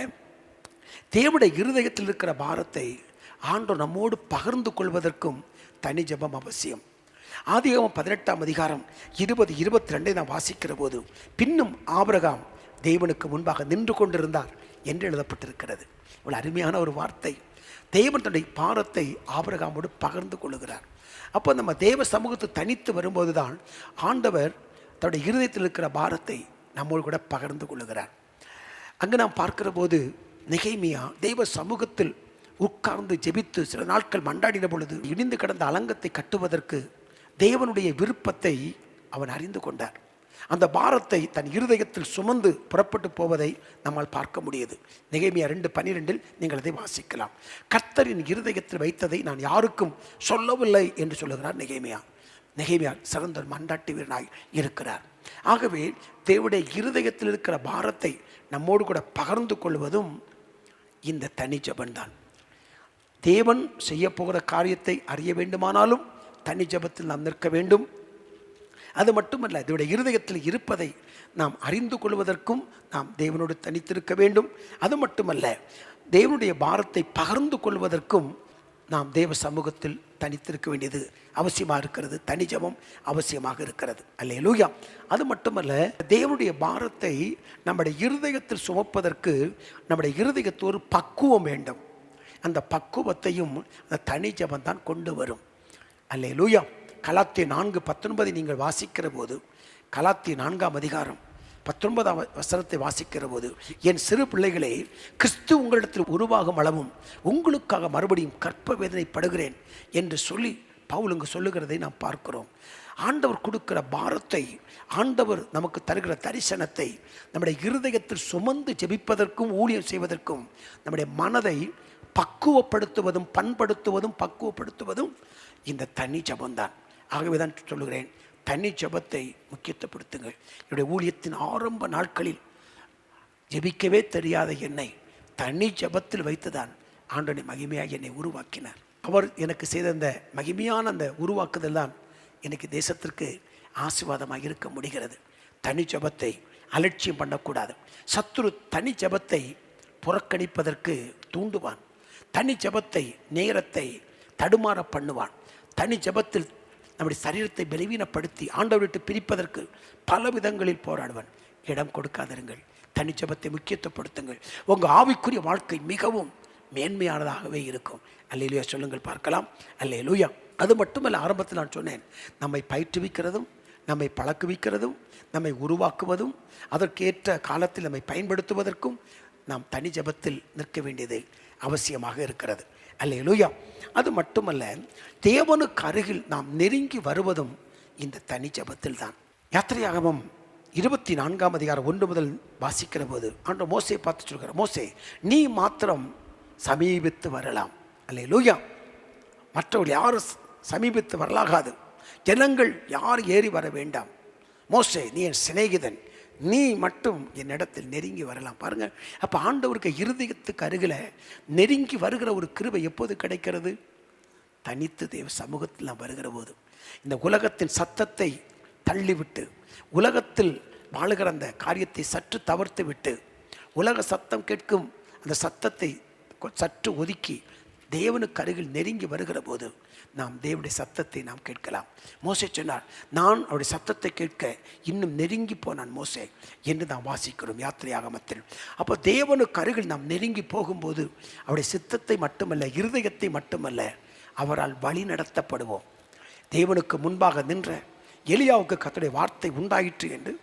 தேவனுடைய இருதயத்தில் இருக்கிற பாரத்தை ஆண்டவர் நம்மோடு பகிர்ந்து கொள்வதற்கும் தனி ஜெபம் அவசியம். ஆதியாகமம் 18ஆம் அதிகாரம் 20-22 நாம் வாசிக்கிற போது, பின்னும் ஆபிரகாம் தேவனுக்கு முன்பாக நின்று கொண்டிருந்தார் என்று எழுதப்பட்டிருக்கிறது. இவ்வளவு அருமையான ஒரு வார்த்தை. தேவன் தன்னுடைய பாரத்தை ஆபிரகாமோடு பகிர்ந்து கொள்ளுகிறார். அப்போ நம்ம தேவ சமூகத்தை தனித்து வரும்போது தான் ஆண்டவர் தன்னுடைய இருதயத்தில் இருக்கிற பாரத்தை நம்மோடு கூட பகிர்ந்து கொள்ளுகிறார். அங்கு நாம் பார்க்கிற போது நெகேமியா தெய்வ சமூகத்தில் உட்கார்ந்து ஜெபித்து சில நாட்கள் மண்டாடின பொழுது இடிந்து கிடந்த அலங்கத்தை கட்டுவதற்கு தேவனுடைய விருப்பத்தை அவன் அறிந்து கொண்டார். அந்த பாரத்தை தன் இருதயத்தில் சுமந்து புறப்பட்டு போவதை நம்மால் பார்க்க முடியுது. நெகேமியா 2:12 நீங்கள் அதை வாசிக்கலாம். கர்த்தரின் இருதயத்தில் வைத்ததை நான் யாருக்கும் சொல்லவில்லை என்று சொல்லுகிறார் நெகேமியா சிறந்த மண்டாட்டி வீரனாய் இருக்கிறார். ஆகவே தேவனுடைய இருதயத்தில் இருக்கிற பாரத்தை நம்மோடு கூட பகிர்ந்து கொள்வதும் இந்த தனி ஜெபம்தான். தேவன் செய்ய போகிற காரியத்தை அறிய வேண்டுமானாலும் தனி ஜெபத்தில் நாம் நிற்க வேண்டும். அது மட்டுமல்ல, இதனுடைய இருதயத்தில் இருப்பதை நாம் அறிந்து கொள்வதற்கும் நாம் தேவனோடு தனித்திருக்க வேண்டும். அது மட்டுமல்ல, தேவனுடைய பாரத்தை பகிர்ந்து கொள்வதற்கும் நாம் தேவ சமூகத்தில் தனித்திருக்க வேண்டியது அவசியமாக இருக்கிறது. தனி ஜெபம் அவசியமாக இருக்கிறது. அல்லேலூயா. அது மட்டுமல்ல, தேவனுடைய பாரத்தை நம்முடைய இருதயத்தில் சுமப்பதற்கு நம்முடைய இருதயத்தோடு பக்குவம் வேண்டும். அந்த பக்குவத்தையும் அந்த தனி ஜெபம் தான் கொண்டு வரும். அல்லேலூயா. கலாத்தியர் 4:19 நீங்கள் வாசிக்கிற போது, கலாத்தியர் 4ஆம் அதிகாரம் 19ஆம் வசனத்தை வாசிக்கிற போது, என் சிறு பிள்ளைகளே, கிறிஸ்து உங்களிடத்தில் உருவாகும் அளவும் உங்களுக்காக மறுபடியும் கற்ப வேதனைப்படுகிறேன் என்று சொல்லி பவுல் இங்கு சொல்லுகிறதை நாம் பார்க்கிறோம். ஆண்டவர் கொடுக்கிற பாரத்தை, ஆண்டவர் நமக்கு தருகிற தரிசனத்தை நம்முடைய இருதயத்தில் சுமந்து ஜெபிப்பதற்கும் ஊழியம் செய்வதற்கும் நம்முடைய மனதை பக்குவப்படுத்துவதும் பக்குவப்படுத்துவதும் இந்த தனி ஜெபம்தான். ஆகவே தான் சொல்லுகிறேன், தனி ஜெபத்தை முக்கியத்துவப்படுத்துங்கள். என்னுடைய ஊழியத்தின் ஆரம்ப நாட்களில் ஜெபிக்கவே தெரியாத என்னை தனி ஜெபத்தில் வைத்துதான் ஆண்டவனை மகிமையாக என்னை உருவாக்கினார். அவர் எனக்கு செய்த அந்த மகிமையான அந்த உருவாக்குதல் தான் எனக்கு தேசத்திற்கு ஆசீர்வாதமாக இருக்க முடிகிறது. தனி ஜெபத்தை அலட்சியம் பண்ணக்கூடாது. சத்துரு தனி ஜெபத்தை புறக்கணிப்பதற்கு தூண்டுவான். தனி ஜெபத்தை, நேரத்தை தடுமாற பண்ணுவான். தனி ஜெபத்தில் நம்முடைய சரீரத்தை பலவீனப்படுத்தி ஆண்டவரை விட்டு பிரிப்பதற்கு பல விதங்களில் போராடுவான். இடம் கொடுக்காதிருங்கள். தனி ஜெபத்தை முக்கியத்துவப்படுத்துங்கள். உங்கள் ஆவிக்குரிய வாழ்க்கை மிகவும் மேன்மையானதாகவே இருக்கும். அல்லேலூயா சொல்லுங்கள் பார்க்கலாம். அல்லேலூயா. அது மட்டுமல்ல, ஆரம்பத்தில் நான் சொன்னேன், நம்மை பயிற்றுவிக்கிறதும் நம்மை பழக்குவிக்கிறதும் நம்மை உருவாக்குவதும் அதற்கேற்ற காலத்தில் நம்மை பயன்படுத்துவதற்கும் நாம் தனி ஜெபத்தில் நிற்க வேண்டியது அவசியமாக இருக்கிறது. அல்லேலூயா. அது மட்டுமல்ல, தேவனுக்கு அருகில் நாம் நெருங்கி வருவதும் இந்த தனி ஜெபத்தில் தான். யாத்திரையாகமம் 24ஆம் அதிகாரம் 1 முதல் வாசிக்கிற போது ஆண்டவர் மோசேயை பார்த்து சொல்கிறார், மோசே, நீ மாத்திரம் சமீபித்து வரலாம். அல்லேலூயா. மற்றவர்கள் யாரும் சமீபித்து வரலாகாது. ஜனங்கள் யார் ஏறி வர வேண்டாம். மோசே, நீ என் சிநேகிதன், நீ மட்டும் என்னிடத்தில் நெருங்கி வரலாம். பாருங்கள், அப்போ ஆண்டவருக்கு இருதயத்துக்கு அருகில் நெருங்கி வருகிற ஒரு கிருபை எப்போது கிடைக்கிறது? தனித்து தேவ சமூகத்தில் நாம் வருகிற போது. இந்த உலகத்தின் சத்தத்தை தள்ளிவிட்டு, உலகத்தில் வாழுகிற அந்த காரியத்தை சற்று தவிர்த்து விட்டு, உலக சத்தம் கேட்கும் அந்த சத்தத்தை சற்று ஒதுக்கி தேவனுக்கு அருகில் நெருங்கி வருகிற போது நாம் தேவனுடைய சத்தத்தை நாம் கேட்கலாம். மோசே சொன்னார், நான் அவருடைய சத்தத்தை கேட்க இன்னும் நெருங்கி போனான் மோசே என்று நாம் வாசிக்கிறோம் யாத்திரையாகமத்தில். அப்போ தேவனுக்கு அருகில் நாம் நெருங்கி போகும்போது அவருடைய சித்தத்தை மட்டுமல்ல, இருதயத்தை மட்டுமல்ல, அவரால் வழி நடத்தப்படுவோம். தேவனுக்கு முன்பாக நின்ற எலியாவுக்கு கர்த்தருடைய வார்த்தை உண்டாயிற்று என்று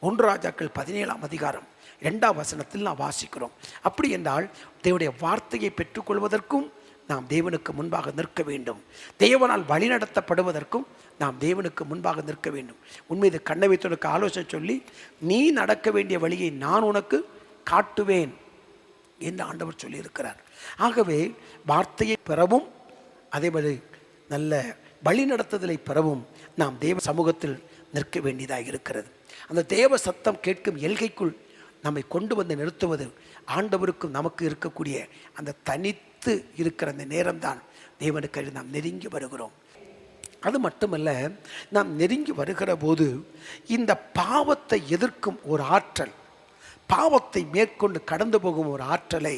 1 ராஜாக்கள் 17ஆம் அதிகாரம் 2ஆம் வசனத்தில் நாம் வாசிக்கிறோம். அப்படி என்றால் தேவனுடைய வார்த்தையை பெற்றுக்கொள்வதற்கும் நாம் தேவனுக்கு முன்பாக நிற்க வேண்டும். தேவனால் வழி நடத்தப்படுவதற்கும் நாம் தேவனுக்கு முன்பாக நிற்க வேண்டும். உண்மைது கண்ணை வைத்தவனுக்கு ஆலோசனை சொல்லி, நீ நடக்க வேண்டிய வழியை நான் உனக்கு காட்டுவேன் என்று ஆண்டவர் சொல்லியிருக்கிறார். ஆகவே வார்த்தையை பெறவும் அதேபோல நல்ல வழி நடத்துதலை பெறவும் நாம் தேவ சமூகத்தில் நிற்க வேண்டியதாக இருக்கிறது. அந்த தேவ சத்தம் கேட்கும் எல்கைக்குள் நம்மை கொண்டு வந்து நிறுத்துவது ஆண்டவருக்கும் நமக்கு இருக்கக்கூடிய அந்த தனித்து இருக்கிற அந்த நேரம்தான் தேவனுக்கு நாம் நெருங்கி வருகிறோம். அது மட்டுமல்ல, நாம் நெருங்கி வருகிற போது இந்த பாவத்தை எதிர்க்கும் ஒரு ஆற்றல், பாவத்தை மேற்கொண்டு கடந்து போகும் ஒரு ஆற்றலை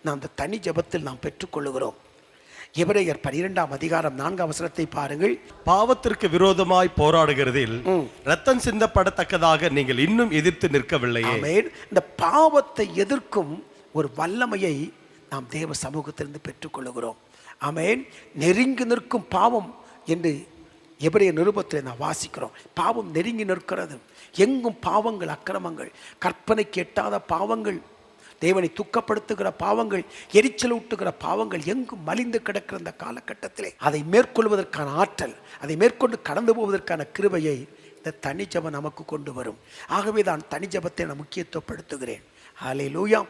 நாம் அந்த தனி ஜெபத்தில் நாம் பெற்றுக்கொள்ளுகிறோம். எபிரேயர் 12ஆம் அதிகாரம் 4ஆம் வசனத்தை பாருங்கள். பாவத்திற்கு விரோதமாய் போராடுகிறதில் ரத்தம் சிந்தப்படத்தக்கதாக நீங்கள் இன்னும் எதிர்த்து நிற்கவில்லையே. இந்த பாவத்தை எதிர்க்கும் ஒரு வல்லமையை நாம் தேவ சமூகத்திலிருந்து பெற்றுக்கொள்ளுகிறோம். ஆமென். நெருங்கி நிற்கும் பாவம் என்று எபிரேய நிருபத்தில் நாம் வாசிக்கிறோம். பாவம் நெருங்கி நிற்கிறது. எங்கும் பாவங்கள், அக்கிரமங்கள், கற்பனைக்கு எட்டாத பாவங்கள், தேவனை துக்கப்படுத்துகிற பாவங்கள், எரிச்சல் ஊட்டுகிற பாவங்கள் எங்கும் மலிந்து கிடக்கிற அந்த காலகட்டத்திலே அதை மேற்கொள்வதற்கான ஆற்றல், அதை மேற்கொண்டு கடந்து போவதற்கான கிருபையை இந்த தனி ஜெபம் நமக்கு கொண்டு வரும். ஆகவே தான் தனி ஜெபத்தை நான் முக்கியத்துவப்படுத்துகிறேன். அல்லேலூயா,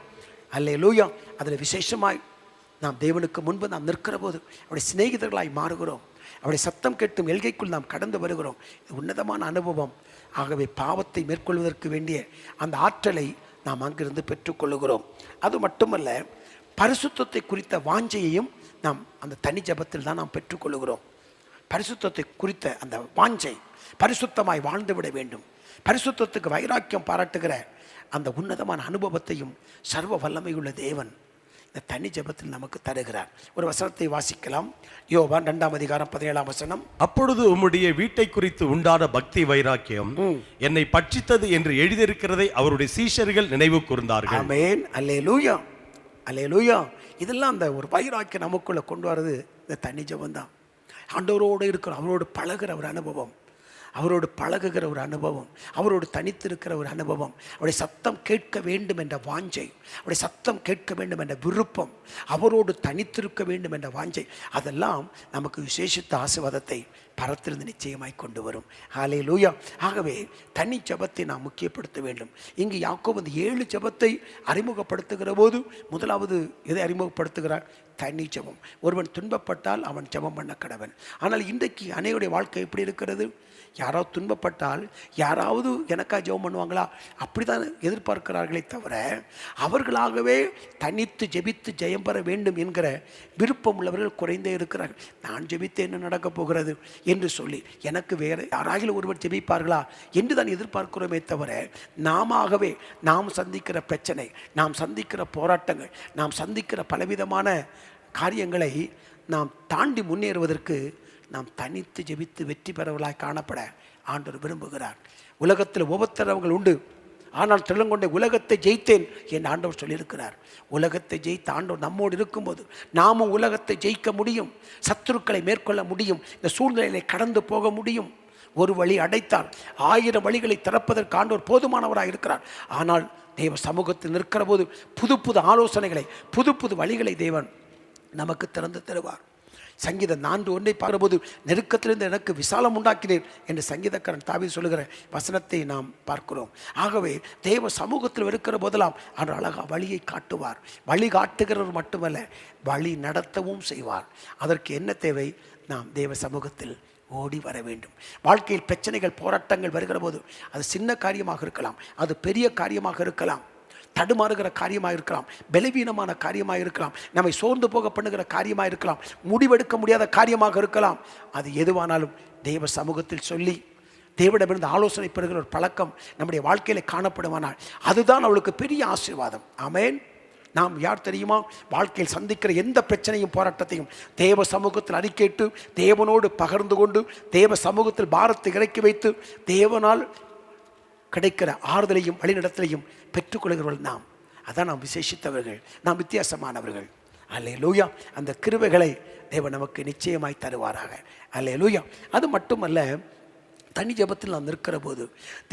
அல்லேலூயா. அதில் விசேஷமாய் நாம் தேவனுக்கு முன்பு நாம் நிற்கிற போது அவருடைய சிநேகிதர்களாய் மாறுகிறோம். அவருடைய சத்தம் கேட்டும் எல்கைக்குள் நாம் கடந்து வருகிறோம். இது உன்னதமான அனுபவம். ஆகவே பாவத்தை மேற்கொள்வதற்கு வேண்டிய அந்த ஆற்றலை நாம் அங்கிருந்து பெற்றுக்கொள்ளுகிறோம். அது மட்டுமல்ல, பரிசுத்தத்தை குறித்த வாஞ்சையையும் நாம் அந்த தனி ஜெபத்தில் தான் நாம் பெற்றுக்கொள்ளுகிறோம். பரிசுத்தத்தை குறித்த அந்த வாஞ்சை, பரிசுத்தமாய் வாழ்ந்து விட வேண்டும், பரிசுத்தத்துக்கு வைராக்கியம் பாராட்டுகிற அந்த உன்னதமான அனுபவத்தையும் சர்வ வல்லமையுள்ள தேவன் இந்த தனி ஜெபத்தில் நமக்கு தருகிறார். ஒரு வசனத்தை வாசிக்கலாம். யோவான் 2ஆம் அதிகாரம் 17ஆம் வசனம். அப்பொழுது உம்முடைய வீட்டை குறித்து உண்டான பக்தி வைராக்கியம் என்னை பட்சித்தது என்று எழுதியிருக்கிறதை அவருடைய சீஷர்கள் நினைவு கூர்ந்தார்கள். ஆமென். அல்லேலூயா, அல்லேலூயா. இதெல்லாம் அந்த ஒரு வைராக்கியம் நமக்குள்ள கொண்டு வர்றது இந்த தனி ஜெபம் தான். ஆண்டவரோடு இருக்கிற, அவரோடு பழகுற ஒரு அனுபவம், அவரோடு பழகுகிற ஒரு அனுபவம், அவரோடு தனித்திருக்கிற ஒரு அனுபவம், அவருடைய சத்தம் கேட்க வேண்டும் என்ற வாஞ்சை, அவருடைய சத்தம் கேட்க வேண்டும் என்ற விருப்பம், அவரோடு தனித்திருக்க வேண்டும் என்ற வாஞ்சை, அதெல்லாம் நமக்கு விசேஷித்த ஆசீர்வாதத்தை பரத்திலிருந்து நிச்சயமாய் கொண்டு வரும். ஹல்லேலூயா. ஆகவே தனி ஜெபத்தை நாம் முக்கியப்படுத்த வேண்டும். இங்கு யாக்கோபு இந்த 7 ஜெபத்தை அறிமுகப்படுத்துகிற போது முதலாவது எதை அறிமுகப்படுத்துகிறார்? தனி ஜெபம். ஒருவன் துன்பப்பட்டால் அவன் ஜெபம் பண்ண கடவன். ஆனால் இன்றைக்கு அநேகருடைய வாழ்க்கை எப்படி இருக்கிறது? யாராவது துன்பப்பட்டால் யாராவது எனக்காக ஜெபம் பண்ணுவாங்களா அப்படிதான் எதிர்பார்க்கிறார்களே தவிர அவர்களாகவே தனித்து ஜெபித்து ஜெயம் பெற வேண்டும் என்கிற விருப்பம் உள்ளவர்கள் குறைந்தே இருக்கிறார்கள். நான் ஜெபித்து என்ன நடக்கப் போகிறது என்று சொல்லி எனக்கு வேறு யாராகிலும் ஒருவர் ஜெபிப்பார்களா என்று தான் எதிர்பார்க்கிறோமே தவிர நாமவே நாம் சந்திக்கிற பிரச்சனை, நாம் சந்திக்கிற போராட்டங்கள், நாம் சந்திக்கிற பலவிதமான காரியங்களை நாம் தாண்டி முன்னேறுவதற்கு நாம் தனித்து ஜெபித்து வெற்றி பெறவர்களாய் காணப்பட ஆண்டவர் விரும்புகிறார். உலகத்தில் உபத்திரவங்கள் உண்டு, ஆனால் திறங்கொண்ட உலகத்தை ஜெயித்தேன் என்று ஆண்டவர் சொல்லியிருக்கிறார். உலகத்தை ஜெயித்த ஆண்டவர் நம்மோடு இருக்கும்போது நாமும் உலகத்தை ஜெயிக்க முடியும், சத்துருக்களை மேற்கொள்ள முடியும், இந்த சூழ்நிலையை கடந்து போக முடியும். ஒரு வழி அடைத்தால் 1000 வழிகளை திறப்பதற்கு ஆண்டவர் போதுமானவராக இருக்கிறார். ஆனால் தேவ சமூகத்தில் நிற்கிற போது புது புது ஆலோசனைகளை, புது புது வழிகளை தேவன் நமக்கு திறந்து தருவார். சங்கீதம் 4:1 பார்க்கும்போது நெருக்கத்திலிருந்து எனக்கு விசாலம் உண்டாக்கினேன் என்று சங்கீதக்காரன் தாவீது சொல்லுகிற வசனத்தை நாம் பார்க்கிறோம். ஆகவே தேவ சமூகத்தில் இருக்கிற போதெல்லாம் அவர் அழகா வழியை காட்டுவார். வழி காட்டுகிறவர் மட்டுமல்ல, வழி நடத்தவும் செய்வார். அதற்கு என்ன தேவை? நாம் தேவ சமூகத்தில் ஓடி வர வேண்டும். வாழ்க்கையில் பிரச்சனைகள், போராட்டங்கள் வருகிற போது அது சின்ன காரியமாக இருக்கலாம், அது பெரிய காரியமாக இருக்கலாம், தடுமாறுகிற காரியமாக இருக்கலாம், பலவீனமான காரியமாக இருக்கலாம், நம்மை சோர்ந்து போக பண்ணுகிற காரியமாக இருக்கலாம், முடிவெடுக்க முடியாத காரியமாக இருக்கலாம். அது எதுவானாலும் தேவ சமூகத்தில் சொல்லி தேவனிடமிருந்து ஆலோசனை பெறுகிற ஒரு பழக்கம் நம்முடைய வாழ்க்கையில காணப்படுவானால் அதுதான் அவளுக்கு பெரிய ஆசீர்வாதம். ஆமென். நாம் யார் தெரியுமா? வாழ்க்கையில் சந்திக்கிற எந்த பிரச்சனையும் போராட்டத்தையும் தேவ சமூகத்தில் அறிக்கையிட்டு தேவனோடு பகிர்ந்து கொண்டு தேவ சமூகத்தில் பாரத்தை இறக்கி வைத்து தேவனால் கிடைக்கிற ஆறுதலையும் வழிநடத்தலையும் பெற்றுக்கொள்கிறவர்கள் நாம். அதான் நாம் விசேஷித்தவர்கள், நாம் வித்தியாசமானவர்கள். அல்லேலூயா. அந்த கிருபைகளை தேவன் நமக்கு நிச்சயமாய் தருவாராக. அல்லேலூயா. அது மட்டுமல்ல, தனி ஜெபத்தில் நாம் நிற்கிற போது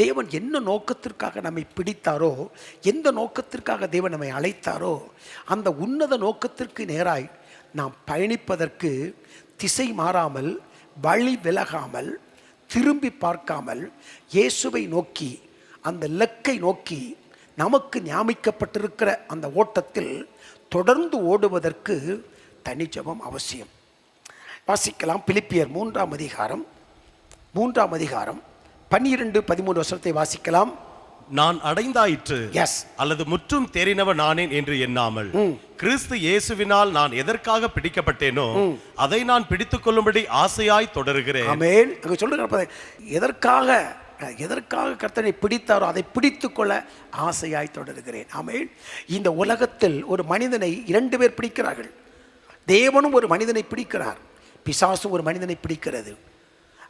தேவன் என்ன நோக்கத்திற்காக நம்மை பிடித்தாரோ, எந்த நோக்கத்திற்காக தேவன் நம்மை அழைத்தாரோ அந்த உன்னத நோக்கத்திற்கு நேராய் நாம் பயணிப்பதற்கு திசை மாறாமல், வழி விலகாமல், திரும்பி பார்க்காமல் இயேசுவை நோக்கி, அந்த இலக்கை நோக்கி நமக்கு நியமிக்கப்பட்டிருக்கிற அந்த ஓட்டத்தில் தொடர்ந்து ஓடுவதற்கு தனி ஜெபம் அவசியம். வாசிக்கலாம். பிலிப்பியர் 3ஆம் அதிகாரம் 12-13 வசனத்தை வாசிக்கலாம். நான் அடைந்தாயிற்று எஸ் அல்லது முற்றும் தேறினவன் நானேன் என்று எண்ணாமல் கிறிஸ்து இயேசுவினால் நான் எதற்காக பிடிக்கப்பட்டேனோ அதை நான் பிடித்துக் கொள்ளும்படி ஆசையாய் தொடருகிறேன். ஆமென். அங்க சொல்லுங்க, எதற்காக கர்த்தனை பிடித்தாரோ அதை பிடித்துக் கொள்ள ஆசையாய் தொடருகிறேன். ஆமென். இந்த உலகத்தில் ஒரு மனிதனை 2 பேர் பிடிக்கிறார்கள். தேவனும் ஒரு மனிதனை பிடிக்கிறார், பிசாசும் ஒரு மனிதனை பிடிக்கிறது.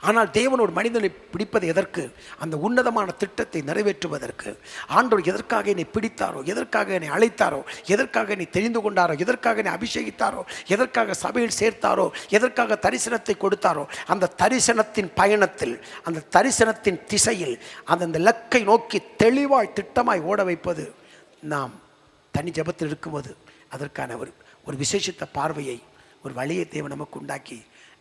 ஆனால் தேவன் ஒரு மனிதனை பிடிப்பது எதற்கு? அந்த உன்னதமான திட்டத்தை நிறைவேற்றுவதற்கு. ஆண்டவர் எதற்காக என்னை பிடித்தாரோ, எதற்காக என்னை அழைத்தாரோ, எதற்காக என்னை தெரிந்து கொண்டாரோ, எதற்காக என்னை அபிஷேகித்தாரோ, எதற்காக சபையில் சேர்த்தாரோ, எதற்காக தரிசனத்தை கொடுத்தாரோ, அந்த தரிசனத்தின் பயணத்தில், அந்த தரிசனத்தின் திசையில், அந்த இலக்கை நோக்கி தெளிவாய் திட்டமாய் ஓட வைப்பது நாம் தனி ஜெபத்தில் இருக்கும்போது அதற்கான ஒரு விசேஷித்த பார்வையை, ஒரு வழியை தேவன் நமக்கு உண்டாக்கி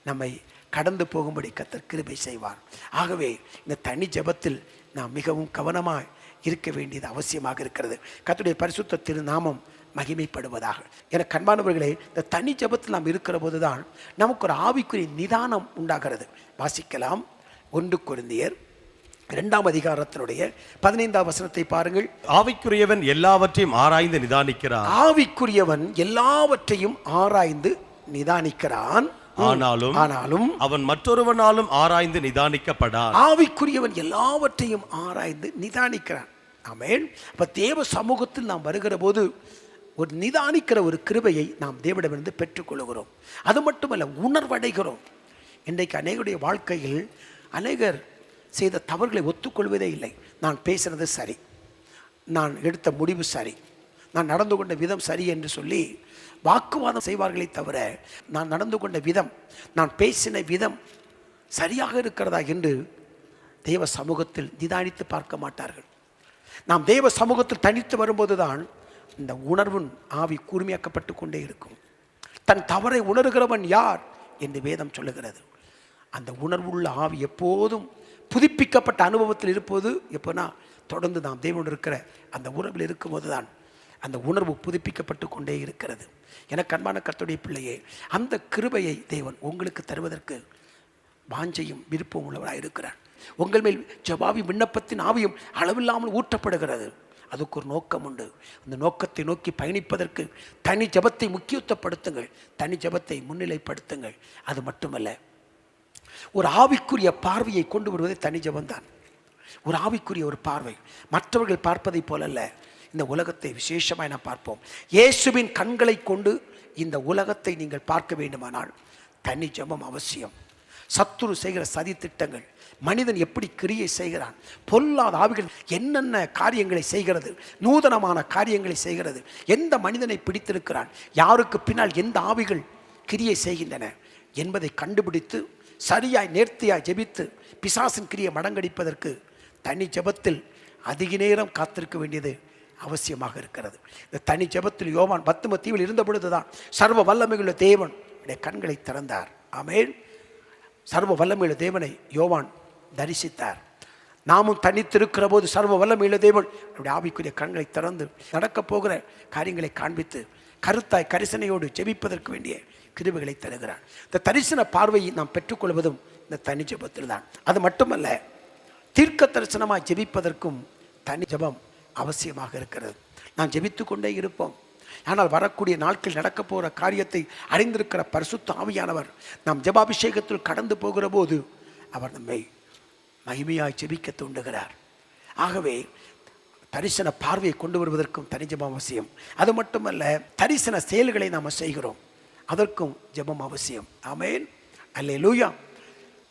நம்மை கடந்து போகும்படி கர்த்தர் கிருபை செய்வார். ஆகவே இந்த தனி ஜெபத்தில் நாம் மிகவும் கவனமாக இருக்க வேண்டியது அவசியமாக இருக்கிறது. கர்த்தருடைய பரிசுத்த திருநாமம் மகிமைப்படுவதாக. என கண்பானவர்களே, இந்த தனி ஜெபத்தில் நாம் இருக்கிற போதுதான் நமக்கு ஒரு ஆவிக்குரிய நிதானம் உண்டாகிறது. வாசிக்கலாம். 1 கொரிந்தியர் 2ஆம் அதிகாரத்தினுடைய 15ஆம் வசனத்தை பாருங்கள். ஆவிக்குரியவன் எல்லாவற்றையும் ஆராய்ந்து நிதானிக்கிறான். ஆவிக்குரியவன் எல்லாவற்றையும் ஆராய்ந்து நிதானிக்கிறான். ஆனாலும் அவன் மற்றொருவனாலும் ஆராய்ந்து நிதானிக்கப்படான். ஆவிக்குரியவன் எல்லாவற்றையும் ஆராய்ந்து நிதானிக்கிறான். ஆமென். அப்ப தேவ சமூகத்தில் நாம் வருகிற போது ஒரு நிதானிக்கிற ஒரு கிருபையை நாம் தேவனிடமிருந்து பெற்றுக்கொள்கிறோம். அது மட்டுமல்ல, உணர்வடைகிறோம். இன்றைக்கு அநேகருடைய வாழ்க்கையில் அநேகர் செய்த தவறுகளை ஒத்துக்கொள்வதே இல்லை. நான் பேசுறது சரி, நான் எடுத்த முடிவு சரி, நான் நடந்து கொண்ட விதம் சரி என்று சொல்லி வாக்குவாதம் செய்வார்களே தவிர, நான் நடந்து கொண்ட விதம், நான் பேசின விதம் சரியாக இருக்கிறதா என்று தேவ சமூகத்தில் நிதானித்து பார்க்க மாட்டார்கள். நாம் தேவ சமூகத்தில் தனித்து வரும்போது தான் இந்த உணர்வின் ஆவி கூர்மையாக்கப்பட்டு கொண்டே இருக்கும். தன் தவறை உணர்கிறவன் யார் என்று வேதம் சொல்லுகிறது. அந்த உணர்வுள்ள ஆவி எப்போதும் புதுப்பிக்கப்பட்ட அனுபவத்தில் இருப்பது எப்போனா, தொடர்ந்து நாம் தேவனோடு இருக்கிற அந்த உணர்வில் இருக்கும்போது தான் அந்த உணர்வு புதுப்பிக்கப்பட்டு கொண்டே இருக்கிறது. எனக்கு அன்பான கர்த்தருடைய பிள்ளையே, அந்த கிருபையை தேவன் உங்களுக்கு தருவதற்கு வாஞ்சையும் விருப்பம் உள்ளவராக இருக்கிறார். உங்கள் மேல் ஜெபாவி விண்ணப்பத்தின் ஆவியும் அளவில்லாமல் ஊற்றப்படுகிறது. அதுக்கு ஒரு நோக்கம் உண்டு. அந்த நோக்கத்தை நோக்கி பயணிப்பதற்கு தனி ஜெபத்தை முக்கியத்துவப்படுத்துங்கள், தனி ஜெபத்தை முன்னிலைப்படுத்துங்கள். அது மட்டுமல்ல, ஒரு ஆவிக்குரிய பார்வையை கொண்டு வருவதே தனி ஜெபம்தான். ஒரு ஆவிக்குரிய ஒரு பார்வை, மற்றவர்கள் பார்ப்பதை போலல்ல. இந்த உலகத்தை விசேஷமாக நாம் பார்ப்போம். இயேசுவின் கண்களை கொண்டு இந்த உலகத்தை நீங்கள் பார்க்க வேண்டுமானால் தனி ஜெபம் அவசியம். சத்துரு செய்கிற சதி திட்டங்கள், மனிதன் எப்படி கிரியை செய்கிறான், பொல்லாத ஆவிகள் என்னென்ன காரியங்களை செய்கிறது, நூதனமான காரியங்களை செய்கிறது, எந்த மனிதனை பிடித்திருக்கிறான், யாருக்கு பின்னால் எந்த ஆவிகள் கிரியை செய்கின்றன என்பதை கண்டுபிடித்து சரியாய் நேர்த்தியாய் ஜெபித்து பிசாசின் கிரியை மடங்கடிப்பதற்கு தனி ஜெபத்தில் அதிக நேரம் காத்திருக்க வேண்டியது அவசியமாக இருக்கிறது. இந்த தனி ஜெபத்தில் யோவான் பத்ம தீவில் இருந்த பொழுதுதான் சர்வ வல்லமையுள்ள தேவன் கண்களை திறந்தார். ஆமென். சர்வ வல்லமையுள்ள தேவனை யோவான் தரிசித்தார். நாமும் தனித்திருக்கிற போது சர்வ வல்லமையுள்ள தேவன் நம்முடைய ஆவிக்குரிய கண்களை திறந்து நடக்கப் போகிற காரியங்களை காண்பித்து கருத்தாய் கரிசனையோடு ஜெபிப்பதற்கு வேண்டிய கிருபைகளை தருகிறார். இந்த தரிசன பார்வையை நாம் பெற்றுக்கொள்வதும் இந்த தனி ஜெபத்தில் தான். அது மட்டுமல்ல, தீர்க்க தரிசனமாக ஜெபிப்பதற்கும் தனி ஜெபம் அவசியமாக இருக்கிறது. நாம் ஜெபித்து கொண்டே இருப்போம். ஆனால் வரக்கூடிய நாட்கள் நடக்க போகிற காரியத்தை அறிந்திருக்கிற பரிசுத்த ஆவியானவர் நாம் ஜெபாபிஷேகத்தில் கடந்து போகிற போது அவர் நம்மை மகிமையாய் ஜெபிக்க தூண்டுகிறார். ஆகவே தரிசன பார்வையை கொண்டு வருவதற்கும் தனி ஜெபம் அவசியம். அது மட்டுமல்ல, தரிசன செயல்களை நாம் செய்கிறோம், அதற்கும் ஜெபம் அவசியம். ஆமென். அல்லேலூயா.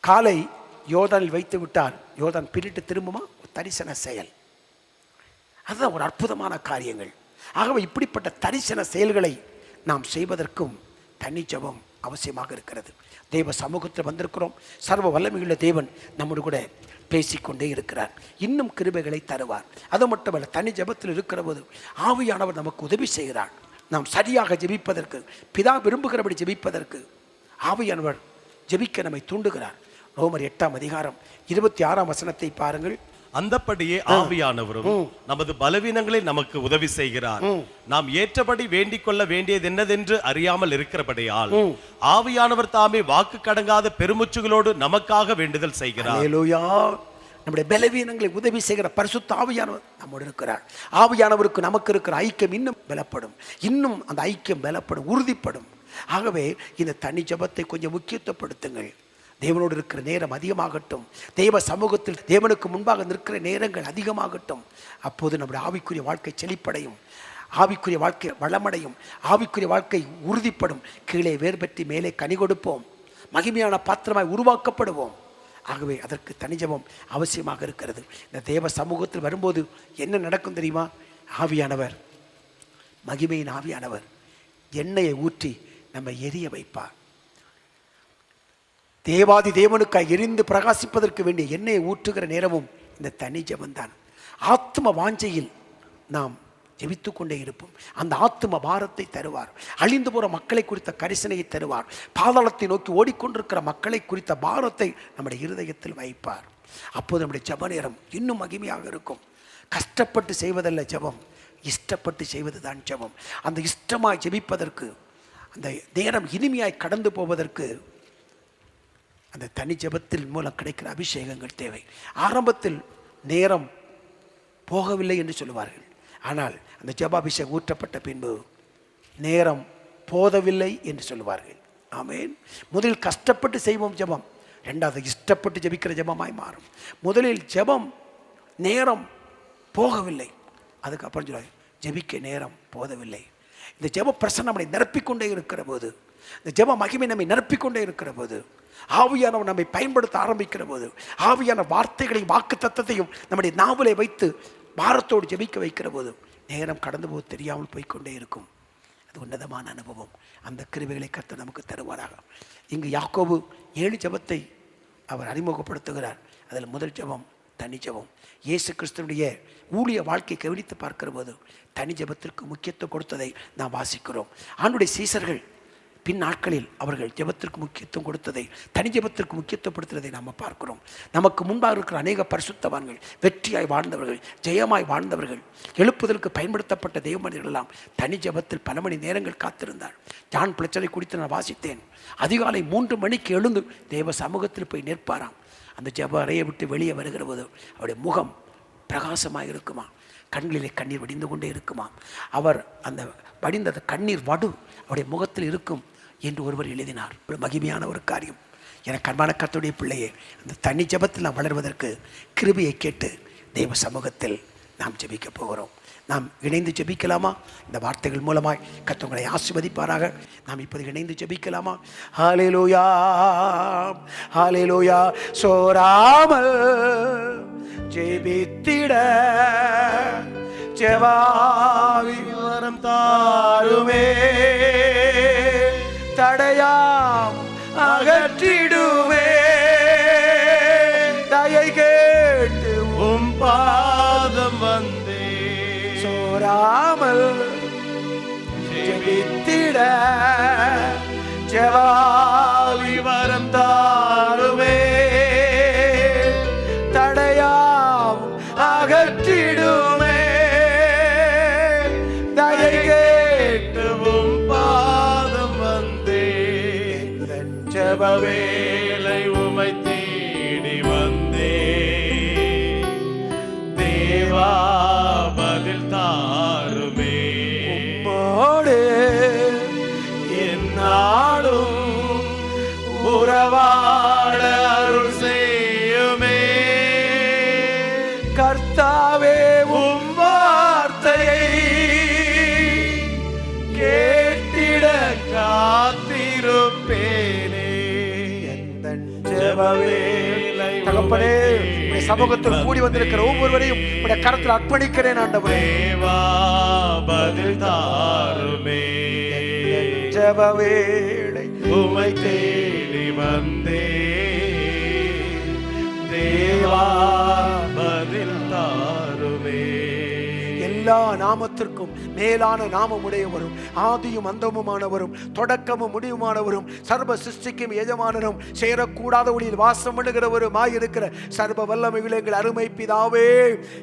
காலை யோர்தானில் வைத்து விட்டால் யோர்தான் பின்னிட்டு திரும்புமா? தரிசன செயல். அதுதான் ஒரு அற்புதமான காரியங்கள். ஆகவே இப்படிப்பட்ட தரிசன செயல்களை நாம் செய்வதற்கும் தனி ஜெபம் அவசியமாக இருக்கிறது. தேவ சமூகத்தில் வந்திருக்கிறோம். சர்வ வல்லமையுள்ள தேவன் நம்மோடு கூட பேசிக்கொண்டே இருக்கிறார். இன்னும் கிருபைகளை தருவார். அது மட்டுமல்ல, தனி ஜெபத்தில் இருக்கிற போது ஆவியானவர் நமக்கு உதவி செய்கிறார். நாம் சரியாக ஜெபிப்பதற்கு, பிதா விரும்புகிறபடி ஜெபிப்பதற்கு ஆவியானவர் ஜெபிக்க நம்மை தூண்டுகிறார். ரோமர் 8ஆம் அதிகாரம் 26ஆம் வசனத்தை பாருங்கள். அந்தப்படியே ஆவியானவரும் நமது பலவீனங்களை நமக்கு உதவி செய்கிறார். நாம் ஏற்றபடி வேண்டிக் கொள்ள வேண்டியது என்னதென்று அறியாமல் இருக்கிறபடியால் ஆவியானவர் தாமே வாக்கு கடங்காத பெருமுச்சுகளோடு நமக்காக வேண்டுதல் செய்கிறார். அல்லேலூயா. நம்முடைய பலவீனங்களை உதவி செய்கிற பரிசுத்த ஆவியானவர் நம்மோடு இருக்கிறார். ஆவியானவருக்கு நமக்கு இருக்கிற ஐக்கியம் இன்னும் பலப்படும், இன்னும் அந்த ஐக்கியம் பலப்படும், உறுதிப்படும். ஆகவே இந்த தனி ஜெபத்தை கொஞ்சம் முக்கியத்துவப்படுத்துங்கள். தேவனோடு இருக்கிற நேரம் அதிகமாகட்டும். தேவ சமூகத்தில் தேவனுக்கு முன்பாக நிற்கிற நேரங்கள் அதிகமாகட்டும். அப்போது நம்முடைய ஆவிக்குரிய வாழ்க்கை செழிப்படையும், ஆவிக்குரிய வாழ்க்கை வளமடையும், ஆவிக்குரிய வாழ்க்கை உறுதிப்படும். கீழே வேர் பெற்றி மேலே கனி கொடுப்போம், மகிமையான பாத்திரமாய் உருவாக்கப்படுவோம். ஆகவே அதற்கு தனி ஜெபம் அவசியமாக இருக்கிறது. இந்த தேவ சமூகத்தில் வரும்போது என்ன நடக்கும் தெரியுமா? ஆவியானவர், மகிமையின் ஆவியானவர் எண்ணெயை ஊற்றி நம்ம எரிய வைப்பார். தேவாதி தேவனுக்காய் எரிந்து பிரகாசிப்பதற்கு வேண்டிய எண்ணெயை ஊற்றுகிற நேரமும் இந்த தனி ஜெபம்தான். ஆத்ம வாஞ்சையில் நாம் ஜெபித்து கொண்டே இருப்போம். அந்த ஆத்ம பாரத்தை தருவார். அழிந்து போகிற மக்களை குறித்த கரிசனையை தருவார். பாதாளத்தை நோக்கி ஓடிக்கொண்டிருக்கிற மக்களை குறித்த பாரத்தை நம்முடைய இருதயத்தில் வைப்பார். அப்போது நம்முடைய ஜெப நேரம் இன்னும் மகிமையாக இருக்கும். கஷ்டப்பட்டு செய்வதல்ல ஜெபம், இஷ்டப்பட்டு செய்வது தான் ஜெபம். அந்த இஷ்டமாய் ஜெபிப்பதற்கு, அந்த நேரம் இனிமையாய் கடந்து போவதற்கு அந்த தனி ஜெபத்தில் மூலம் கிடைக்கிற அபிஷேகங்கள் தேவை. ஆரம்பத்தில் நேரம் போகவில்லை என்று சொல்லுவார்கள். ஆனால் அந்த ஜெபாபிஷேகம் ஊற்றப்பட்ட பின்பு நேரம் போதவில்லை என்று சொல்லுவார்கள். ஆமென். முதலில் கஷ்டப்பட்டு செய்வோம் ஜெபம், ரெண்டாவது இஷ்டப்பட்டு ஜெபிக்கிற ஜெபமாய் மாறும். முதலில் ஜெபம் நேரம் போகவில்லை, அதுக்கப்புறம் சொல்லுவாங்க ஜெபிக்க நேரம் போதவில்லை. இந்த ஜெப பிரசன்னம் நம்மை நிரப்பிக்கொண்டே இருக்கிற போது, இந்த ஜெப மகிமை நம்மை நிரப்பிக்கொண்டே இருக்கிற போது, ஆவியானவர் நம்மை பயன்படுத்த ஆரம்பிக்கிற போது, ஆவியான வார்த்தைகளையும் வாக்கு தத்தத்தையும் நம்முடைய நாவலை வைத்து பாரத்தோடு ஜெபிக்க வைக்கிற போது நேரம் கடந்து போது தெரியாமல் போய்கொண்டே இருக்கும். அது உன்னதமான அனுபவம். அந்த கிருபைகளை கர்த்தர் நமக்கு தருவாராக. இங்கு யாக்கோபு 7 ஜெபத்தை அவர் அறிமுகப்படுத்துகிறார். அதில் முதல் ஜெபம் தனி ஜெபம். இயேசு கிறிஸ்துவுடைய ஊழிய வாழ்க்கை கவனித்து பார்க்கிற போது தனி ஜெபத்திற்கு முக்கியத்துவம் கொடுத்ததை நாம் வாசிக்கிறோம். ஆண்டுடைய சீசர்கள் பின் நாட்களில் அவர்கள் ஜெபத்திற்கு முக்கியத்துவம் கொடுத்ததை, தனி ஜெபத்திற்கு முக்கியத்துவப்படுத்துவதை நாம் பார்க்கிறோம். நமக்கு முன்பாக இருக்கிற அநேக பரிசுத்தவான்கள், வெற்றியாய் வாழ்ந்தவர்கள், ஜெயமாய் வாழ்ந்தவர்கள், எழுப்புதலுக்கு பயன்படுத்தப்பட்ட தெய்வ மனிதர்கள் எல்லாம் தனி ஜெபத்தில் பல மணி நேரங்கள் காத்திருந்தார். ஜான் பிளச்சரை குறித்து நான் வாசித்தேன். அதிகாலை 3 மணிக்கு எழுந்து தேவ சமூகத்தில் போய் நிற்பாராம். அந்த ஜெப அறையை விட்டு வெளியே வருகிற போது அவருடைய முகம் பிரகாசமாக இருக்குமா, கண்களிலே கண்ணீர் வடிந்து கொண்டே இருக்குமா. அவர் அந்த வடிந்த கண்ணீர் வடு அவருடைய முகத்தில் இருக்கும் என்று ஒருவர் எழுதினார். ஒரு மகிமையான ஒரு காரியம். எனக்கு அன்பான கர்த்தருடைய பிள்ளையே, அந்த தனி ஜெபத்தில் நாம் வளர்வதற்கு கிருபையை கேட்டு தெய்வ சமூகத்தில் நாம் ஜெபிக்க போகிறோம். நாம் இணைந்து ஜெபிக்கலாமா? இந்த வார்த்தைகள் மூலமாய் கர்த்தர் உங்களை ஆசீர்வதிப்பாராக. நாம் இப்போது இணைந்து ஜெபிக்கலாமா? ஹல்லேலூயா, ஹல்லேலூயா. சோராமல் ஜெபித்திட ஜெபாவி வரம் தாருமே, தடையாம் அகற்றிடுமே, தயை கேட்டு உம் பாதம் வந்தே, சோராமல் ஜெபித்திட ஜெபாவி வரம் தாருமே, தடையாம் அகற்றிடுமே, தயை கேட்டு உம் பாதம் வந்தே, ஜெபவே வேலை உமை தேடி வந்தே, தேவா பதில் தாருமே, உம்மோடு என்னாலும் உறவாட அருள் செய்யுமே, கர்த்தாவே உம் வார்த்தையை கேட்டிட காத்திருப்பேனே, ஜெபவேளை தகப்பனே, உம்முடைய சமூகத்தில் கூடி வந்திருக்கிற ஒவ்வொருவரையும் உம்முடைய கரத்தில் அர்ப்பணிக்கிறேன் ஆண்டவரே. தேவா பதில் தாருமே, ஜெபவேளை உமை தேடி வந்தே, தேவா பதில் தாருமே. எல்லா நாமத்திற்கும் மேலான நாமமுடையவரும், ஆதியும் அந்தமுமானவரும், தொடக்கமும் முடிவுமானவரும், சர்வ சிருஷ்டிக்கும் எஜமானரும், சேரக்கூடாத ஒளியில் வாசம் பண்ணுகிறவரும் ஆயிருக்கிற சர்வ வல்லமையுள்ள எங்கள் அருமை பிதாவே,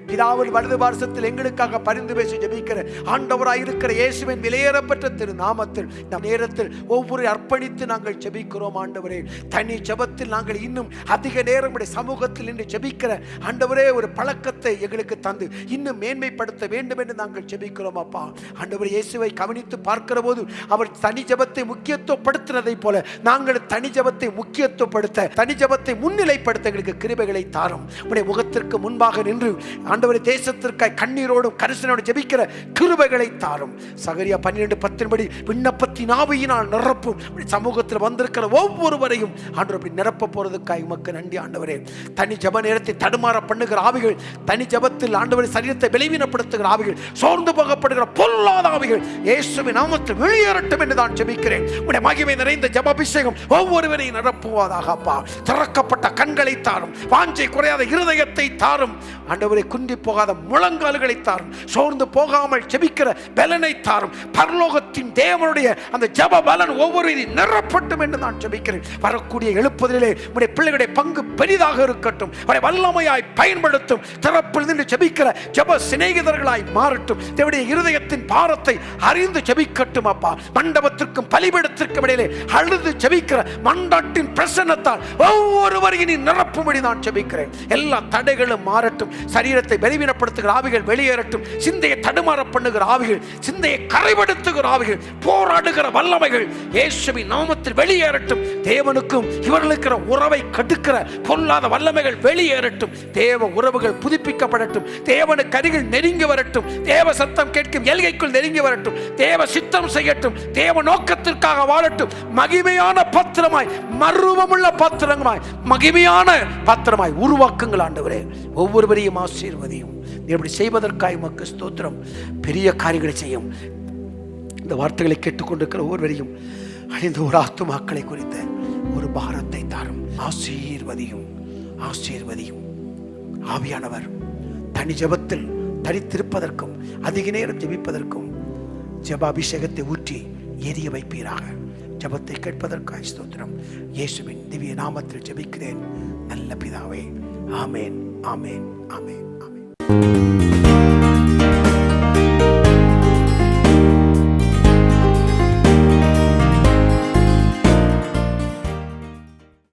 பிதாவின் வலது பார்சத்தில் எங்களுக்காக பரிந்து பேசி ஜெபிக்கிற ஆண்டவராயிருக்கிற இயேசுவின் விலையேறப்பெற்ற திரு நாமத்தில் நம் நேரத்தில் ஒவ்வொரு அர்ப்பணித்து நாங்கள் ஜெபிக்கிறோம் ஆண்டவரே. தனி ஜெபத்தில் நாங்கள் இன்னும் அதிக நேரம் சமூகத்தில் நின்று ஜெபிக்கிற ஆண்டவரே ஒரு பழக்கத்தை எங்களுக்கு தந்து இன்னும் மேன்மைப்படுத்த வேண்டும் என்று நாங்கள் ஜெபிக்கிறோம் அப்பா. ஆண்டவர் இயேசுவை கவனித்து பார்க்கிற போது அவர் தனி ஜெபத்தை முக்கியத்துவப்படுத்தினதை போல நாங்கள் தனி ஜெபத்தை முக்கியத்துவப்படுத்த, தனி ஜெபத்தை முன்னிலைப்படுத்த எங்களுக்கு கிருபைகளை தாரும். உடைய முகத்திற்கு முன்பாக நின்று ஆண்டவர் தேசத்திற்காய் கண்ணீரோடும் கரிசனோடு ஜெபிக்கிற கிருபைகளை தாரும். சகரியா 12:10 விண்ணப்பத்தின் ஆவியினால் நிரப்பும். சமூகத்தில் வந்திருக்கிற ஒவ்வொருவரையும் ஆண்டவர் அப்படி நிரப்ப போறதுக்காய் உமக்கு நன்றி ஆண்டவரே. தனி ஜெப நேரத்தை தடுமாற பண்ணுகிற ஆவிகள், தனி ஜெபத்தில் ஆண்டவர் சரீரத்தை பலவீனப்படுத்துகிற ஆவிகள், சோர்ந்து போகப்படுகிற பொல்லாத ஆவிகள் இயேசுவின் நாமத்தில் வெளியேறட்டும் என்று நான் ஜெபிக்கிறேன். உம்முடைய மகிமை நிறைந்த ஜெப அபிஷேகம் ஒவ்வொருவரையும் நிரப்புவதாக அப்பா. திறக்கப்பட்ட கண்களை தாரும், வாஞ்சை குறையாத இருதயத்தை தாரும் ஆண்டவரை, குன்றி போகாத முழங்கால்களை தாரும், சோர்ந்து போகாமல் ஜெபிக்கிற பலனை தாரும். பரலோகத்தின் தேவனுடைய அந்த ஜெப பலன் ஒவ்வொருவரையும் நிரப்பட்டும் என்று நான் ஜெபிக்கிறேன். வரக்கூடிய எழுப்புதலிலே உம்முடைய பிள்ளைகளுடைய பங்கு பெரிதாக இருக்கட்டும். அவரை வல்லமையாய் பயன்படுத்தும். திறப்பில் நின்று ஜெபிக்கிற ஜெப சிநேகிதர்களாய் மாறட்டும். தேவனுடைய இருதயத்தின் பாரத்தை அறிந்து ஜெபிக்கட்டும் அப்பா. மண்டபத்திற்கும் பலிபீடத்திற்கும் இடையிலே அழுது ஜெபிக்கிற மண்டாட்டின் பிரசன்னத்தால் ஒவ்வொருவரையும் நீ நிரப்பும்படி நான் ஜெபிக்கிறேன். எல்லா தடைகளும் மாறட்டும். சரீரத்தை பலவீனப்படுத்துகிற ஆவிகள் வெளியேறட்டும். சிந்தையை தடுமாற பண்ணுகிற ஆவிகள், சிந்தையை கரைபடுத்துகிற ஆவிகள், போராடுகிற வல்லமைகள் இயேசுவின் நாமத்தில் வெளியேறட்டும். தேவனுக்கும் இவர்களுக்கு உறவை கடுக்கிற பொல்லாத வல்லமைகள் வெளியேறட்டும். தேவ உறவுகள் புதுப்பிக்கப்படட்டும். தேவனுக்கு அருகில் நெருங்கி வரட்டும். தேவ சத்தம் கேட்கும் எல்கைக்குள் நெருங்கி வரட்டும். தேவ சித்தம் செய்யட்டும். தேவ நோக்கத்திற்காக வாழட்டும். மகிமையான பாத்திரமாய், மறுரூபமுள்ள பாத்திரமாய், மகிமையான பாத்திரமாய் உருவாக்குங்கள் ஆண்டவரே. ஒவ்வொருவரையும் ஆசீர்வதியும். இப்படி செய்வதற்காக உமக்கு ஸ்தோத்திரம். பெரிய காரியங்களை செய்யும். இந்த வார்த்தைகளை கேட்டுக்கொண்டிருக்கிற ஒவ்வொருவரையும் அழிந்த ஒரு ஆத்துமாக்களை குறித்த ஒரு பாரத்தை தாரும். ஆசீர்வதியும், ஆசீர்வதியும். ஆவியானவர் தனி ஜெபத்தில் தனித்திருப்பதற்கும் அதிக நேரம் ஜெபிப்பதற்கும் ஜெப அபிஷேகத்தை ஊற்றி எரிய வைப்பீராக. ஜெபத்தை கேட்பதற்காக ஸ்தோத்திரம். இயேசுவின் திவ்ய நாமத்தில் ஜெபிக்கிறேன் நல்ல பிதாவே. ஆமேன், ஆமேன், ஆமேன், ஆமேன்.